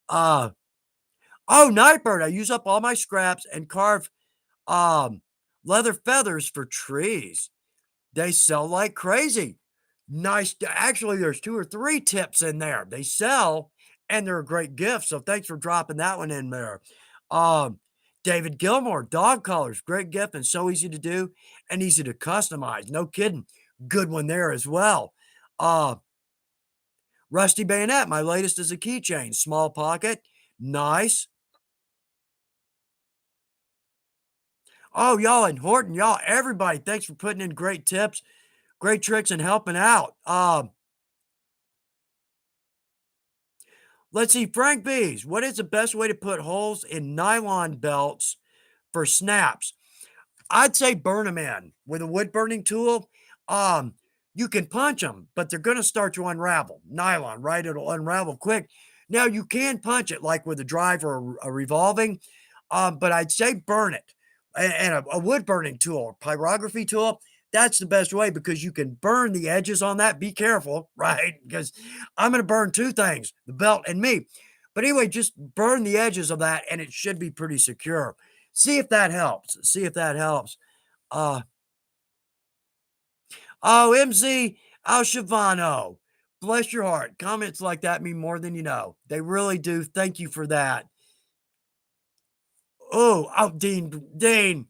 [SPEAKER 1] uh, oh, Nightbird. I use up all my scraps and carve leather feathers for trees. They sell like crazy. Nice. Actually, there's 2 or 3 tips in there. They sell and they're a great gift. So thanks for dropping that one in there. Um, David Gilmore, dog collars, great gift and so easy to do and easy to customize. No kidding. Good one there as well. Uh, Rusty Bayonet, my latest is a keychain, small pocket, nice. Oh, y'all and Horton, y'all, everybody, thanks for putting in great tips, great tricks, and helping out. Let's see, Frank B's, what is the best way to put holes in nylon belts for snaps? I'd say burn them in with a wood burning tool. Um, you can punch them, but they're going to start to unravel. Nylon, right? It'll unravel quick. Now you can punch it like with a drive or a revolving, but I'd say burn it. And a wood burning tool, pyrography tool, that's the best way because you can burn the edges on that. Be careful, right? Because I'm going to burn two things, the belt and me. But anyway, just burn the edges of that and it should be pretty secure. See if that helps. See if that helps. Uh, oh, MZ Alshavano. Bless your heart. Comments like that mean more than you know. They really do. Thank you for that. Dean.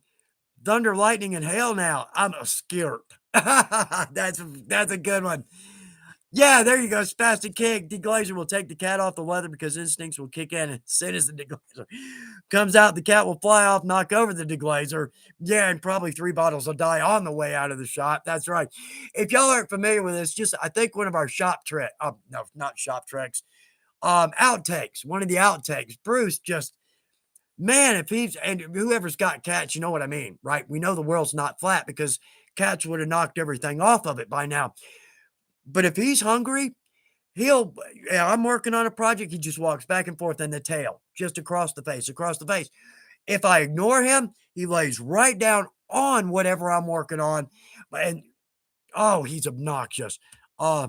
[SPEAKER 1] Thunder, lightning, and hail now. I'm scared. That's a good one. Yeah, there you go. Spastic kick. Deglazer will take the cat off the leather because instincts will kick in. And as soon as the deglazer comes out, the cat will fly off, knock over the deglazer. Yeah, and probably 3 bottles will die on the way out of the shop. That's right. If y'all aren't familiar with this, just I think one of our shop trick. No, not shop tricks. Outtakes. One of the outtakes. Bruce just man, if he's and whoever's got cats, you know what I mean, right? We know the world's not flat because cats would have knocked everything off of it by now. But if he's hungry, he'll yeah, I'm working on a project. He just walks back and forth in the tail, just across the face, across the face. If I ignore him, he lays right down on whatever I'm working on. And oh, he's obnoxious. Uh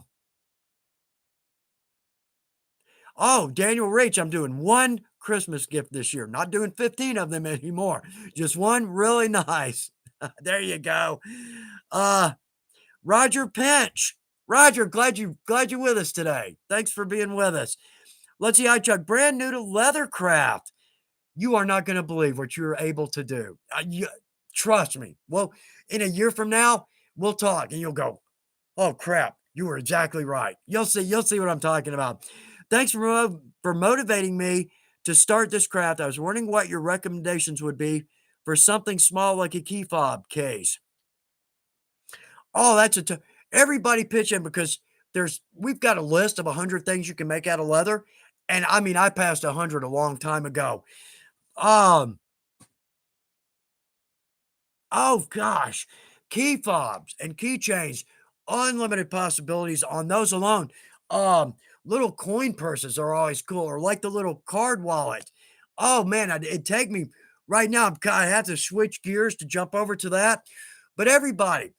[SPEAKER 1] oh, Daniel Rach, I'm doing one Christmas gift this year. Not doing 15 of them anymore. Just one really nice. There you go. Uh Roger Pinch. Roger, glad you're with us today. Thanks for being with us. Let's see, I Chuck, brand new to Leathercraft. You are not going to believe what you're able to do. Trust me. Well, in a year from now, we'll talk and you'll go, oh crap, you were exactly right. You'll see what I'm talking about. Thanks for motivating me to start this craft. I was wondering what your recommendations would be for something small like a key fob case. Oh, everybody pitch in because we've got a list of 100 things you can make out of leather. And I mean, I passed 100 a long time ago. Um, oh gosh, key fobs and keychains, unlimited possibilities on those alone. Um, Little coin purses are always cool, or like the little card wallet. Oh man, it'd take me right now. I have to switch gears to jump over to that. But everybody,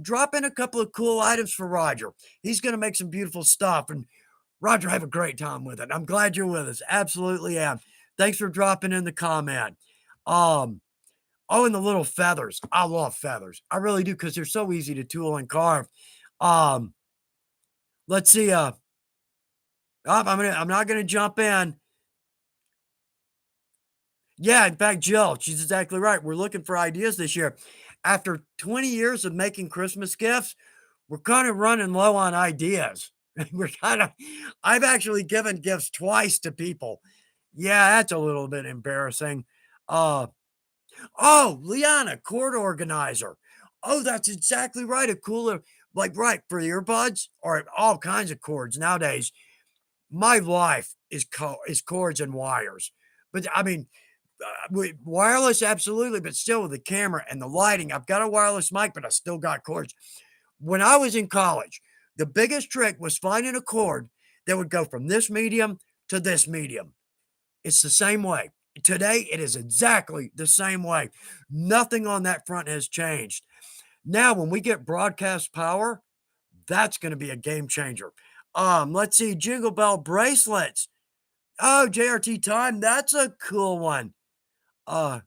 [SPEAKER 1] drop in a couple of cool items for Roger. He's gonna make some beautiful stuff, and Roger, have a great time with it. I'm glad you're with us. Absolutely am. Thanks for dropping in the comment. Um, Oh, and the little feathers. I love feathers. I really do because they're so easy to tool and carve. Um, let's see. I'm not gonna jump in. Yeah, in fact, Jill, she's exactly right. We're looking for ideas this year. After 20 years of making Christmas gifts, we're kind of running low on ideas. I've actually given gifts twice to people. Yeah, that's a little bit embarrassing. Uh, Oh, Liana, cord organizer. Oh, that's exactly right. A cooler, like right for earbuds or all kinds of cords nowadays. My life is cords and wires. But I mean, wireless, absolutely, but still with the camera and the lighting. I've got a wireless mic, but I still got cords. When I was in college, the biggest trick was finding a cord that would go from this medium to this medium. It's the same way. Today, it is exactly the same way. Nothing on that front has changed. Now, when we get broadcast power, that's going to be a game changer. Let's see, Jingle Bell bracelets. Oh, JRT time. That's a cool one. Uh,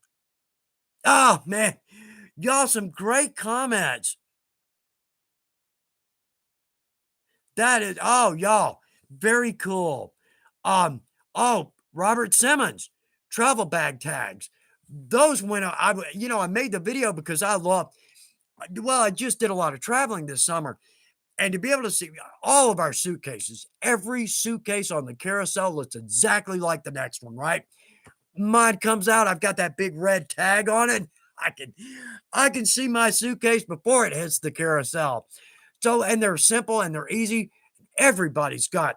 [SPEAKER 1] oh man, y'all, some great comments. That is, oh, y'all, very cool. Um, oh, Robert Simmons, travel bag tags. those went, I made the video because I just did a lot of traveling this summer. And to be able to see all of our suitcases, every suitcase on the carousel looks exactly like the next one, right? Mine comes out, I've got that big red tag on it. I can I can see my suitcase before it hits the carousel. So, and they're simple and they're easy. Everybody's got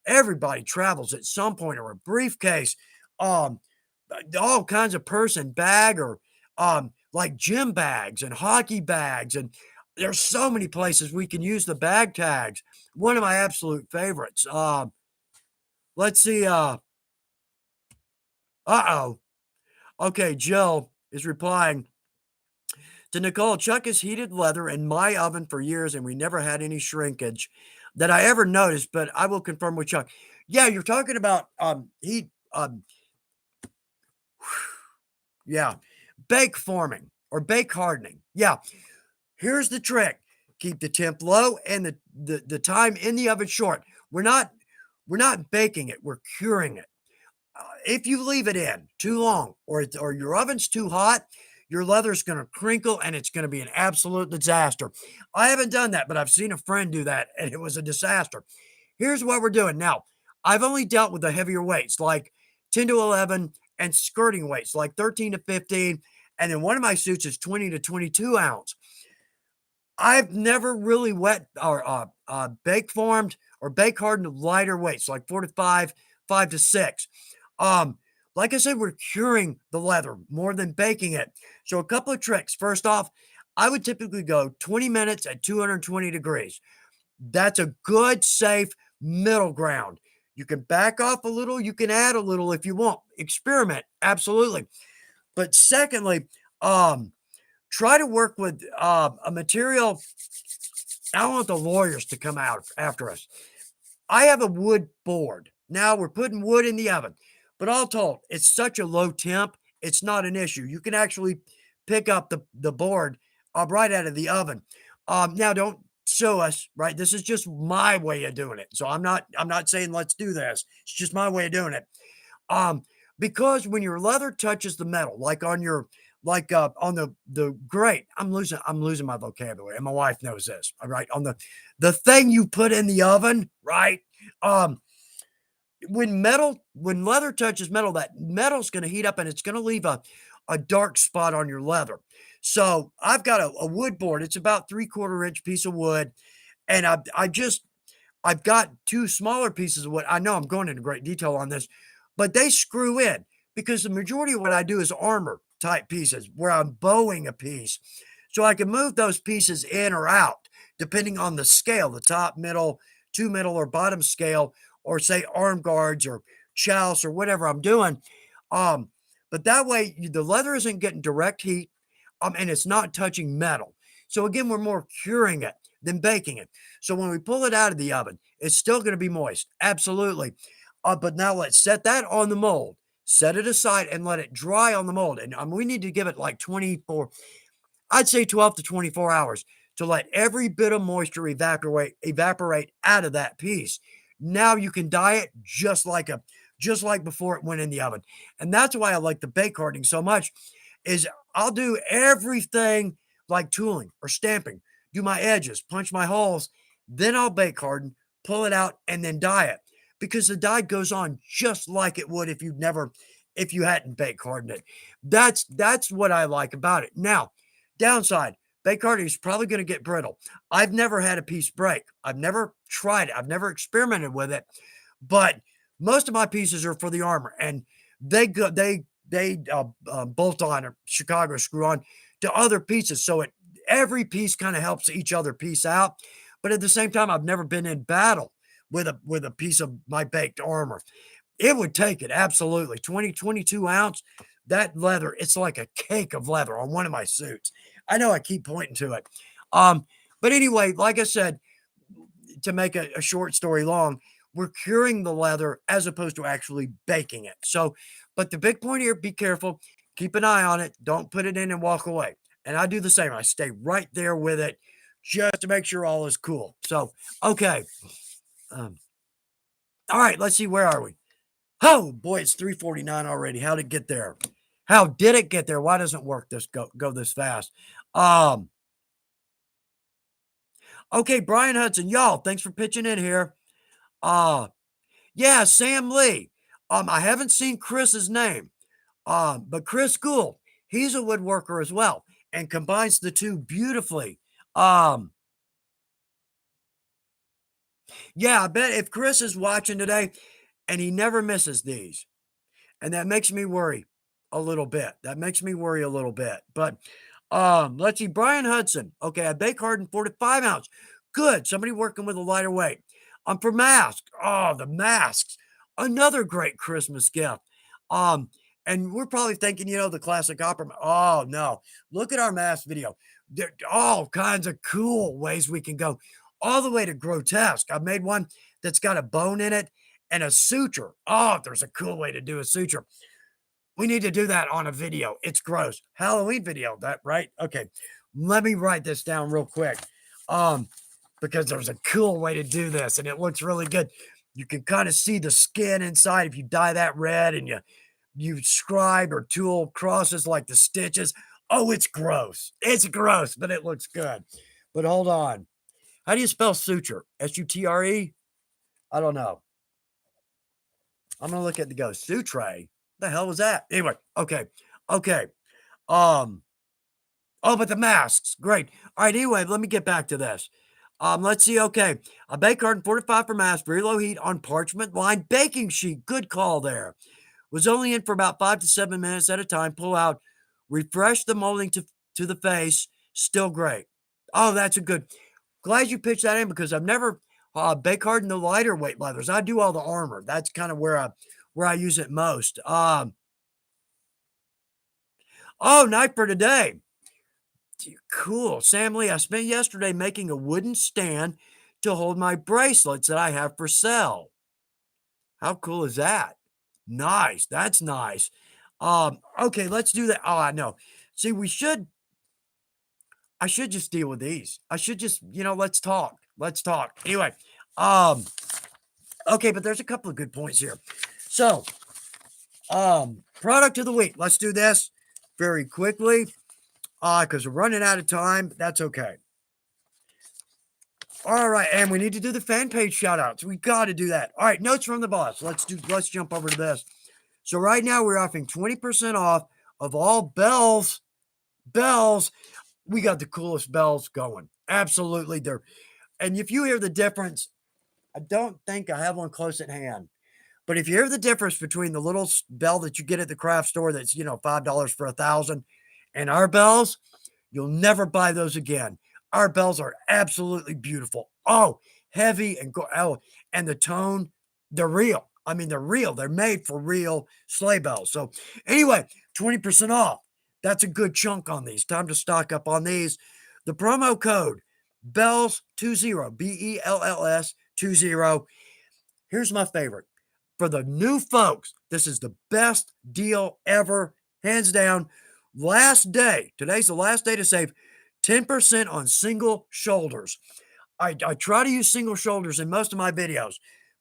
[SPEAKER 1] everybody travels at some point, or a briefcase, um, all kinds of person bag, or like gym bags and hockey bags, and there's so many places we can use the bag tags. One of my absolute favorites. Let's see. Uh-oh. Okay, Jill is replying to Nicole. Chuck has heated leather in my oven for years, and we never had any shrinkage that I ever noticed, but I will confirm with Chuck. Yeah, you're talking about heat yeah, bake forming or bake hardening. Yeah, here's the trick. Keep the temp low and the time in the oven short. We're not baking it, we're curing it. If you leave it in too long, or your oven's too hot, your leather's going to crinkle and it's going to be an absolute disaster. I haven't done that, but I've seen a friend do that and it was a disaster. Here's what we're doing now. I've only dealt with the heavier weights like 10 to 11, and skirting weights like 13 to 15. And then one of my suits is 20 to 22 ounce. I've never really wet or bake formed or bake hardened lighter weights like 4 to 5, 5 to 6. Um, like I said, we're curing the leather more than baking it. So a couple of tricks. First off, I would typically go 20 minutes at 220 degrees. That's a good, safe middle ground. You can back off a little, you can add a little if you want. Experiment, absolutely. But secondly, um, try to work with a material. I don't want the lawyers to come out after us. I have a wood board. Now we're putting wood in the oven, but all told, it's such a low temp, it's not an issue. You can actually pick up the board right out of the oven. Now don't sue us, right? This is just my way of doing it. So I'm not saying let's do this. It's just my way of doing it. Um, because when your leather touches the metal, like on the grate, I'm losing my vocabulary, and my wife knows this. All right, on the thing you put in the oven, right? Um, when leather touches metal, that metal's going to heat up and it's going to leave a dark spot on your leather. So I've got a wood board. It's about 3/4 inch piece of wood, and I've got two smaller pieces of wood. I know I'm going into great detail on this, but they screw in because the majority of what I do is armor type pieces where I'm bowing a piece. So I can move those pieces in or out depending on the scale, the top, middle, two middle, or bottom scale, or say arm guards or chouse or whatever I'm doing. Um, but that way the leather isn't getting direct heat, and it's not touching metal. So again, we're more curing it than baking it. So when we pull it out of the oven, it's still going to be moist. Absolutely. But now let's set that on the mold, set it aside and let it dry on the mold. And we need to give it like 24, I'd say 12 to 24 hours to let every bit of moisture evaporate out of that piece. Now you can dye it just like before it went in the oven. And that's why I like the bake hardening so much is I'll do everything like tooling or stamping, do my edges, punch my holes, then I'll bake harden, pull it out, and then dye it because the dye goes on just like it would if you hadn't bake hardened it. That's what I like about it. Now, downside, bake hardening is probably going to get brittle. I've never had a piece break. I've never tried it. I've never experimented with it, but most of my pieces are for the armor, and they bolt on or Chicago screw on to other pieces. So every piece kind of helps each other piece out. But at the same time, I've never been in battle with a piece of my baked armor. It would take it absolutely 20, 22 ounce. That leather, it's like a cake of leather on one of my suits. I know I keep pointing to it. Um, but anyway, like I said, to make a short story long, we're curing the leather as opposed to actually baking it. So, but the big point here, be careful, keep an eye on it, don't put it in and walk away. And I do the same. I stay right there with it just to make sure all is cool. So, okay. Um, all right, let's see, where are we? Oh boy, it's 3:49 already. How'd it get there? How did it get there? Why doesn't work this go this fast? Um, okay, Brian Hudson, y'all, thanks for pitching in here. Yeah, Sam Lee. I haven't seen Chris's name. But Chris Gould, he's a woodworker as well and combines the two beautifully. Um, yeah, I bet if Chris is watching today and he never misses these, and that makes me worry a little bit. That makes me worry a little bit. But let's see, Brian Hudson. Okay, I bake hardened 4 to 5 ounce. Good. Somebody working with a lighter weight. For masks. Oh, the masks. Another great Christmas gift. Um, and we're probably thinking, the classic opera. Oh no. Look at our mask video. There are all kinds of cool ways we can go, all the way to grotesque. I made one that's got a bone in it and a suture. Oh, there's a cool way to do a suture. We need to do that on a video. It's gross. Halloween video, that right? Okay. Let me write this down real quick. Because there's a cool way to do this and it looks really good. You can kind of see the skin inside if you dye that red and you scribe or tool crosses like the stitches. Oh, it's gross. It's gross, but it looks good. But hold on. How do you spell suture? S-U-T-R-E? I don't know. I'm gonna look at the go. Sutre. The hell was that? Anyway, okay. Okay. Um, oh, but the masks. Great. All right, anyway, let me get back to this. Let's see. Okay. A bake carton 45 for mask, very low heat on parchment lined baking sheet. Good call there. Was only in for about 5 to 7 minutes at a time. Pull out, refresh the molding to the face. Still great. Oh, that's a good. Glad you pitched that in because I've never bake hardened the lighter weight leathers. I do all the armor. That's kind of where I use it most. Oh, night for today. Cool. Sam Lee, I spent yesterday making a wooden stand to hold my bracelets that I have for sale. How cool is that? Nice. That's nice. Okay, let's do that. Oh, I know. See, I should just deal with these. I should just, let's talk. Let's talk. Anyway, okay, but there's a couple of good points here. So, product of the week. Let's do this very quickly. Because we're running out of time. That's okay. All right, and we need to do the fan page shout outs. We got to do that. All right, notes from the boss. Let's jump over to this. So right now we're offering 20% off of all bells. Bells. We got the coolest bells going. Absolutely. And if you hear the difference, I don't think I have one close at hand. But if you hear the difference between the little bell that you get at the craft store that's, $5 for 1,000 and our bells, you'll never buy those again. Our bells are absolutely beautiful. Oh, heavy and the tone, they're real. I mean, they're real. They're made for real sleigh bells. So anyway, 20% off. That's a good chunk on these. Time to stock up on these. The promo code BELLS20, BELLS 20. Here's my favorite. For the new folks, this is the best deal ever, hands down. Last day, today's the last day to save 10% on single shoulders. I try to use single shoulders in most of my videos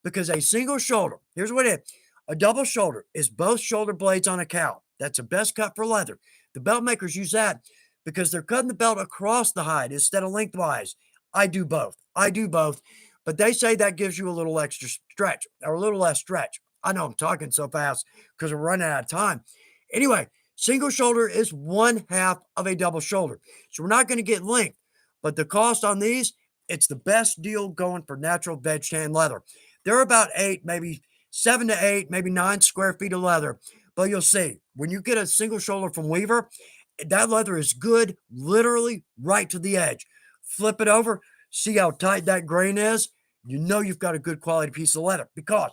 [SPEAKER 1] because a single shoulder, here's what it is. A double shoulder is both shoulder blades on a cow. That's the best cut for leather. The belt makers use that because they're cutting the belt across the hide instead of lengthwise. I do both. But they say that gives you a little extra stretch or a little less stretch. I know I'm talking so fast because we're running out of time. Anyway, single shoulder is 1/2 of a double shoulder. So we're not going to get length, but the cost on these, it's the best deal going for natural veg tan leather. They're about 8, maybe 7 to 8, maybe 9 square feet of leather. But you'll see, when you get a single shoulder from Weaver, that leather is good, literally right to the edge. Flip it over, see how tight that grain is. You know you've got a good quality piece of leather because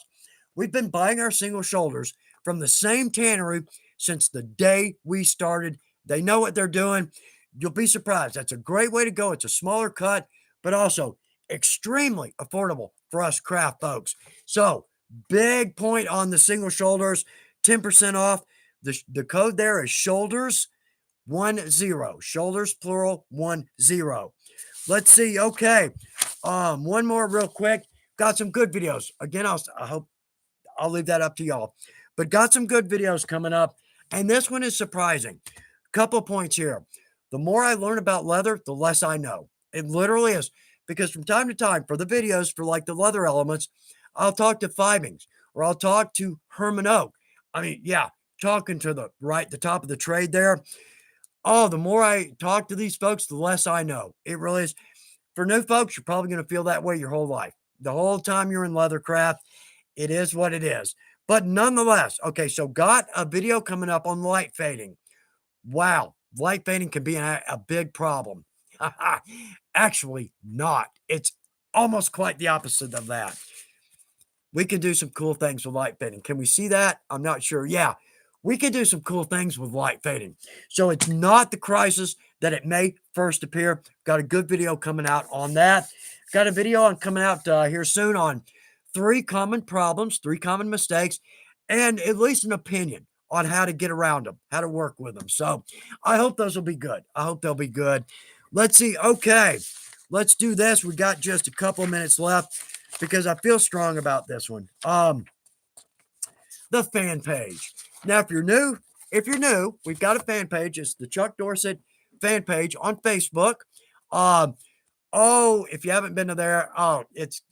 [SPEAKER 1] we've been buying our single shoulders from the same tannery since the day we started. They know what they're doing. You'll be surprised. That's a great way to go. It's a smaller cut, but also extremely affordable for us craft folks. So, big point on the single shoulders, 10% off. The code there is shoulders10. Shoulders plural 10. Let's see. Okay. One more real quick. Got some good videos. Again, I hope I'll leave that up to y'all. But got some good videos coming up. And this one is surprising. Couple points here. The more I learn about leather, the less I know. It literally is. Because from time to time, for the videos, for like the leather elements, I'll talk to Fibings or I'll talk to Herman Oak. I mean, yeah, talking to the top of the trade there. Oh, the more I talk to these folks, the less I know. It really is. For new folks, you're probably going to feel that way your whole life. The whole time you're in Leathercraft, it is what it is. But nonetheless, okay, so got a video coming up on light fading. Wow, light fading can be a big problem. Actually, not. It's almost quite the opposite of that. We can do some cool things with light fading. Can we see that? I'm not sure. Yeah, we can do some cool things with light fading. So it's not the crisis that it may first appear. Got a good video coming out on that. Got a video on coming out here soon on 3 common problems, 3 common mistakes, and at least an opinion on how to get around them, how to work with them. So I hope those will be good. I hope they'll be good. Let's see. Okay, let's do this. We got just a couple minutes left because I feel strong about this one. The fan page. Now, if you're new, we've got a fan page. It's the Chuck Dorsett fan page on Facebook. If you haven't been to there, it's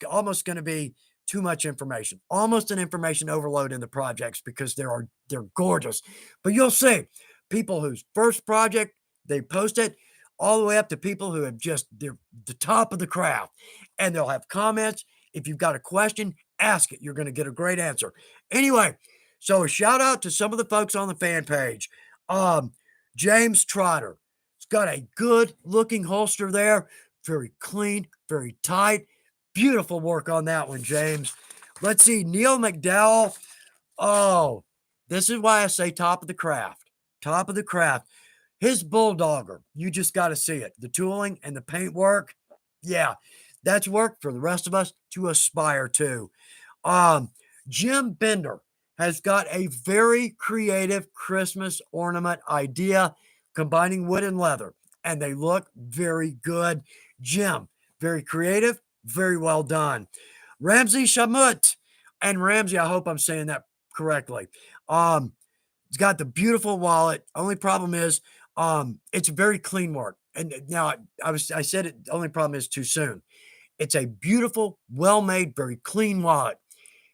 [SPEAKER 1] almost going to be too much information, almost an information overload in the projects because they're gorgeous. But you'll see people whose first project they post it, all the way up to people who have they're the top of the craft, and they'll have comments. If you've got a question, ask it. You're going to get a great answer. Anyway, so a shout out to some of the folks on the fan page. James Trotter. It's got a good looking holster there. Very clean, very tight. Beautiful work on that one, James. Let's see. Neil McDowell. Oh, this is why I say top of the craft. Top of the craft. His Bulldogger. You just got to see it. The tooling and the paint work. Yeah, that's work for the rest of us to aspire to. Jim Bender has got a very creative Christmas ornament idea combining wood and leather, and they look very good. Jim, very creative, very well done. Ramsey Shamut, and Ramsey, I hope I'm saying that correctly. It's got the beautiful wallet. Only problem is, it's very clean work. And now I said it. The only problem is too soon. It's a beautiful, well-made, very clean wallet.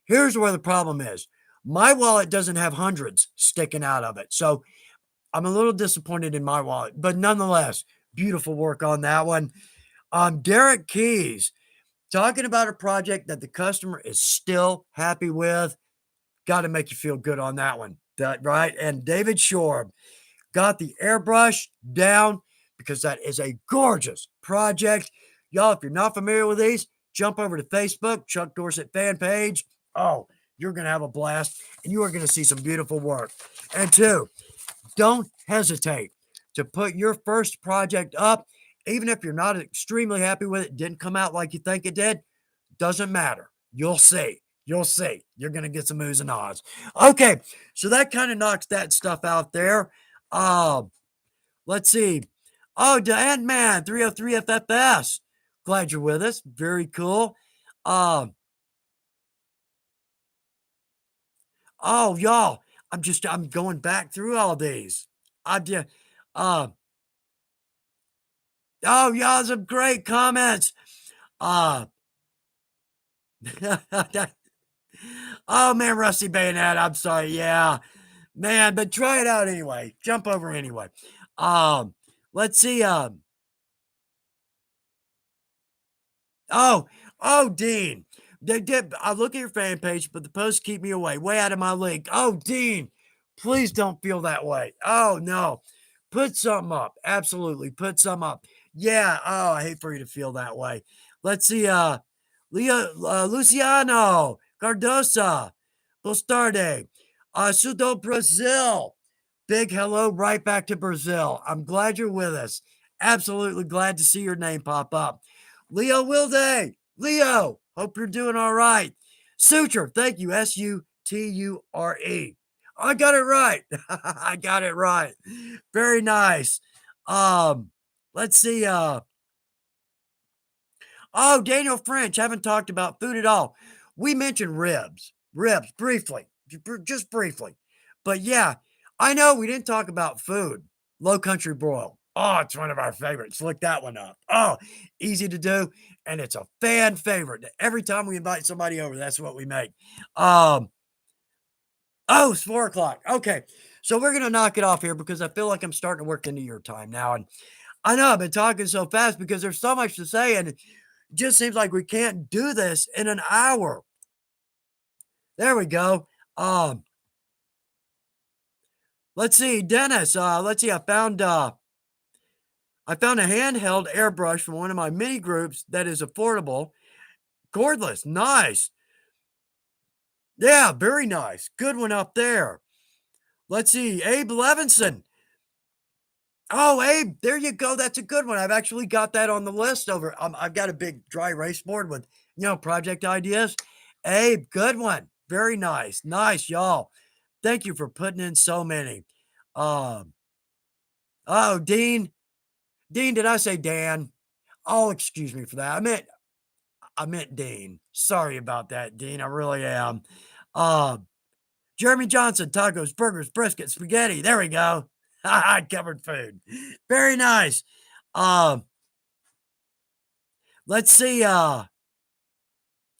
[SPEAKER 1] Here's where the problem is. My wallet doesn't have hundreds sticking out of it. So I'm a little disappointed in my wallet, but nonetheless, beautiful work on that one. Derek Keys, talking about a project that the customer is still happy with. Got to make you feel good on that one, right? And David Shorb got the airbrush down because that is a gorgeous project. Y'all, if you're not familiar with these, jump over to Facebook, Chuck Dorsett fan page. Oh, you're going to have a blast, and you are going to see some beautiful work. And 2, don't hesitate to put your first project up, even if you're not extremely happy with it, didn't come out like you think it did, doesn't matter. You'll see. You'll see. You're going to get some oohs and ahs. Okay, so that kind of knocks that stuff out there. Let's see. Oh, Dan Man, 303 FFS. Glad you're with us. Very cool. Oh, y'all, I'm going back through all these. I did. Y'all, some great comments. Uh, oh man, Rusty Bayonet. I'm sorry. Yeah, man, but try it out anyway. Jump over anyway. Let's see. Dean. They did. I look at your fan page, but the posts keep me away, way out of my league. Oh, Dean, please don't feel that way. Oh no, put something up. Absolutely, put some up. Yeah. Oh, I hate for you to feel that way. Let's see. Luciano Cardosa, Bostarde, Sudo Brazil. Big hello right back to Brazil. I'm glad you're with us. Absolutely glad to see your name pop up. Leo Wilde. Leo, hope you're doing all right. Suture, thank you. Suture. I got it right. I got it right. Very nice. Let's see. Daniel French, haven't talked about food at all. We mentioned ribs briefly, just briefly. But yeah, I know we didn't talk about food. Low country broil. Oh, it's one of our favorites. Look that one up. Oh, easy to do. And it's a fan favorite. Every time we invite somebody over, that's what we make. Um, oh, it's 4 o'clock. Okay. So we're gonna knock it off here because I feel like I'm starting to work into your time now. And I know I've been talking so fast because there's so much to say, and it just seems like we can't do this in an hour. There we go. Um, let's see, Dennis. Let's see. I found a handheld airbrush from one of my mini groups that is affordable, cordless. Nice. Yeah, very nice. Good one up there. Let's see, Abe Levinson. Oh, Abe, there you go. That's a good one. I've actually got that on the list over. I've got a big dry erase board with, project ideas. Abe, good one. Very nice. Nice, y'all. Thank you for putting in so many. Um, oh, Dean. Dean, did I say Dan? Oh, excuse me for that. I meant Dean. Sorry about that, Dean. I really am. Um, Jeremy Johnson, tacos, burgers, brisket, spaghetti. There we go. I covered food. Very nice. Um, let's see. Oh,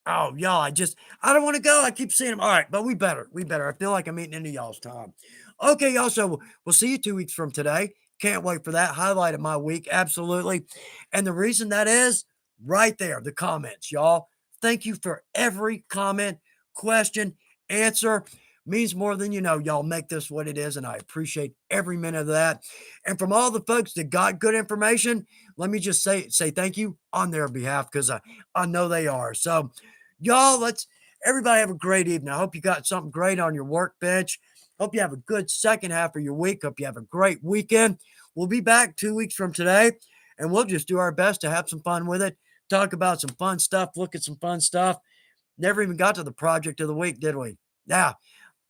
[SPEAKER 1] y'all, I don't want to go. I keep seeing them. All right, but we better. We better. I feel like I'm eating into y'all's time. Okay, y'all. So we'll see you 2 weeks from today. Can't wait for that. Highlight of my week. Absolutely. And the reason that is right there, the comments, y'all. Thank you for every comment, question, answer. Means more than you know. Y'all make this what it is, and I appreciate every minute of that. And from all the folks that got good information, let me just say thank you on their behalf because I know they are. So y'all, let's everybody have a great evening. I hope you got something great on your workbench. Hope you have a good second half of your week. Hope you have a great weekend. We'll be back 2 weeks from today, and we'll just do our best to have some fun with it, talk about some fun stuff, look at some fun stuff. Never even got to the project of the week, did we? Yeah,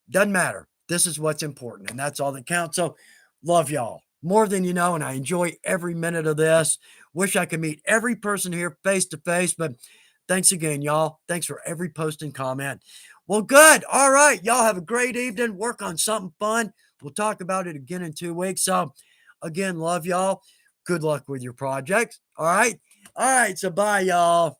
[SPEAKER 1] doesn't matter. This is what's important, and that's all that counts. So, love y'all more than you know, and I enjoy every minute of this. Wish I could meet every person here face to face, but thanks again, y'all. Thanks for every post and comment. Well, good. All right. Y'all have a great evening. Work on something fun. We'll talk about it again in 2 weeks. So, again, love y'all. Good luck with your projects. All right. All right. So, bye, y'all.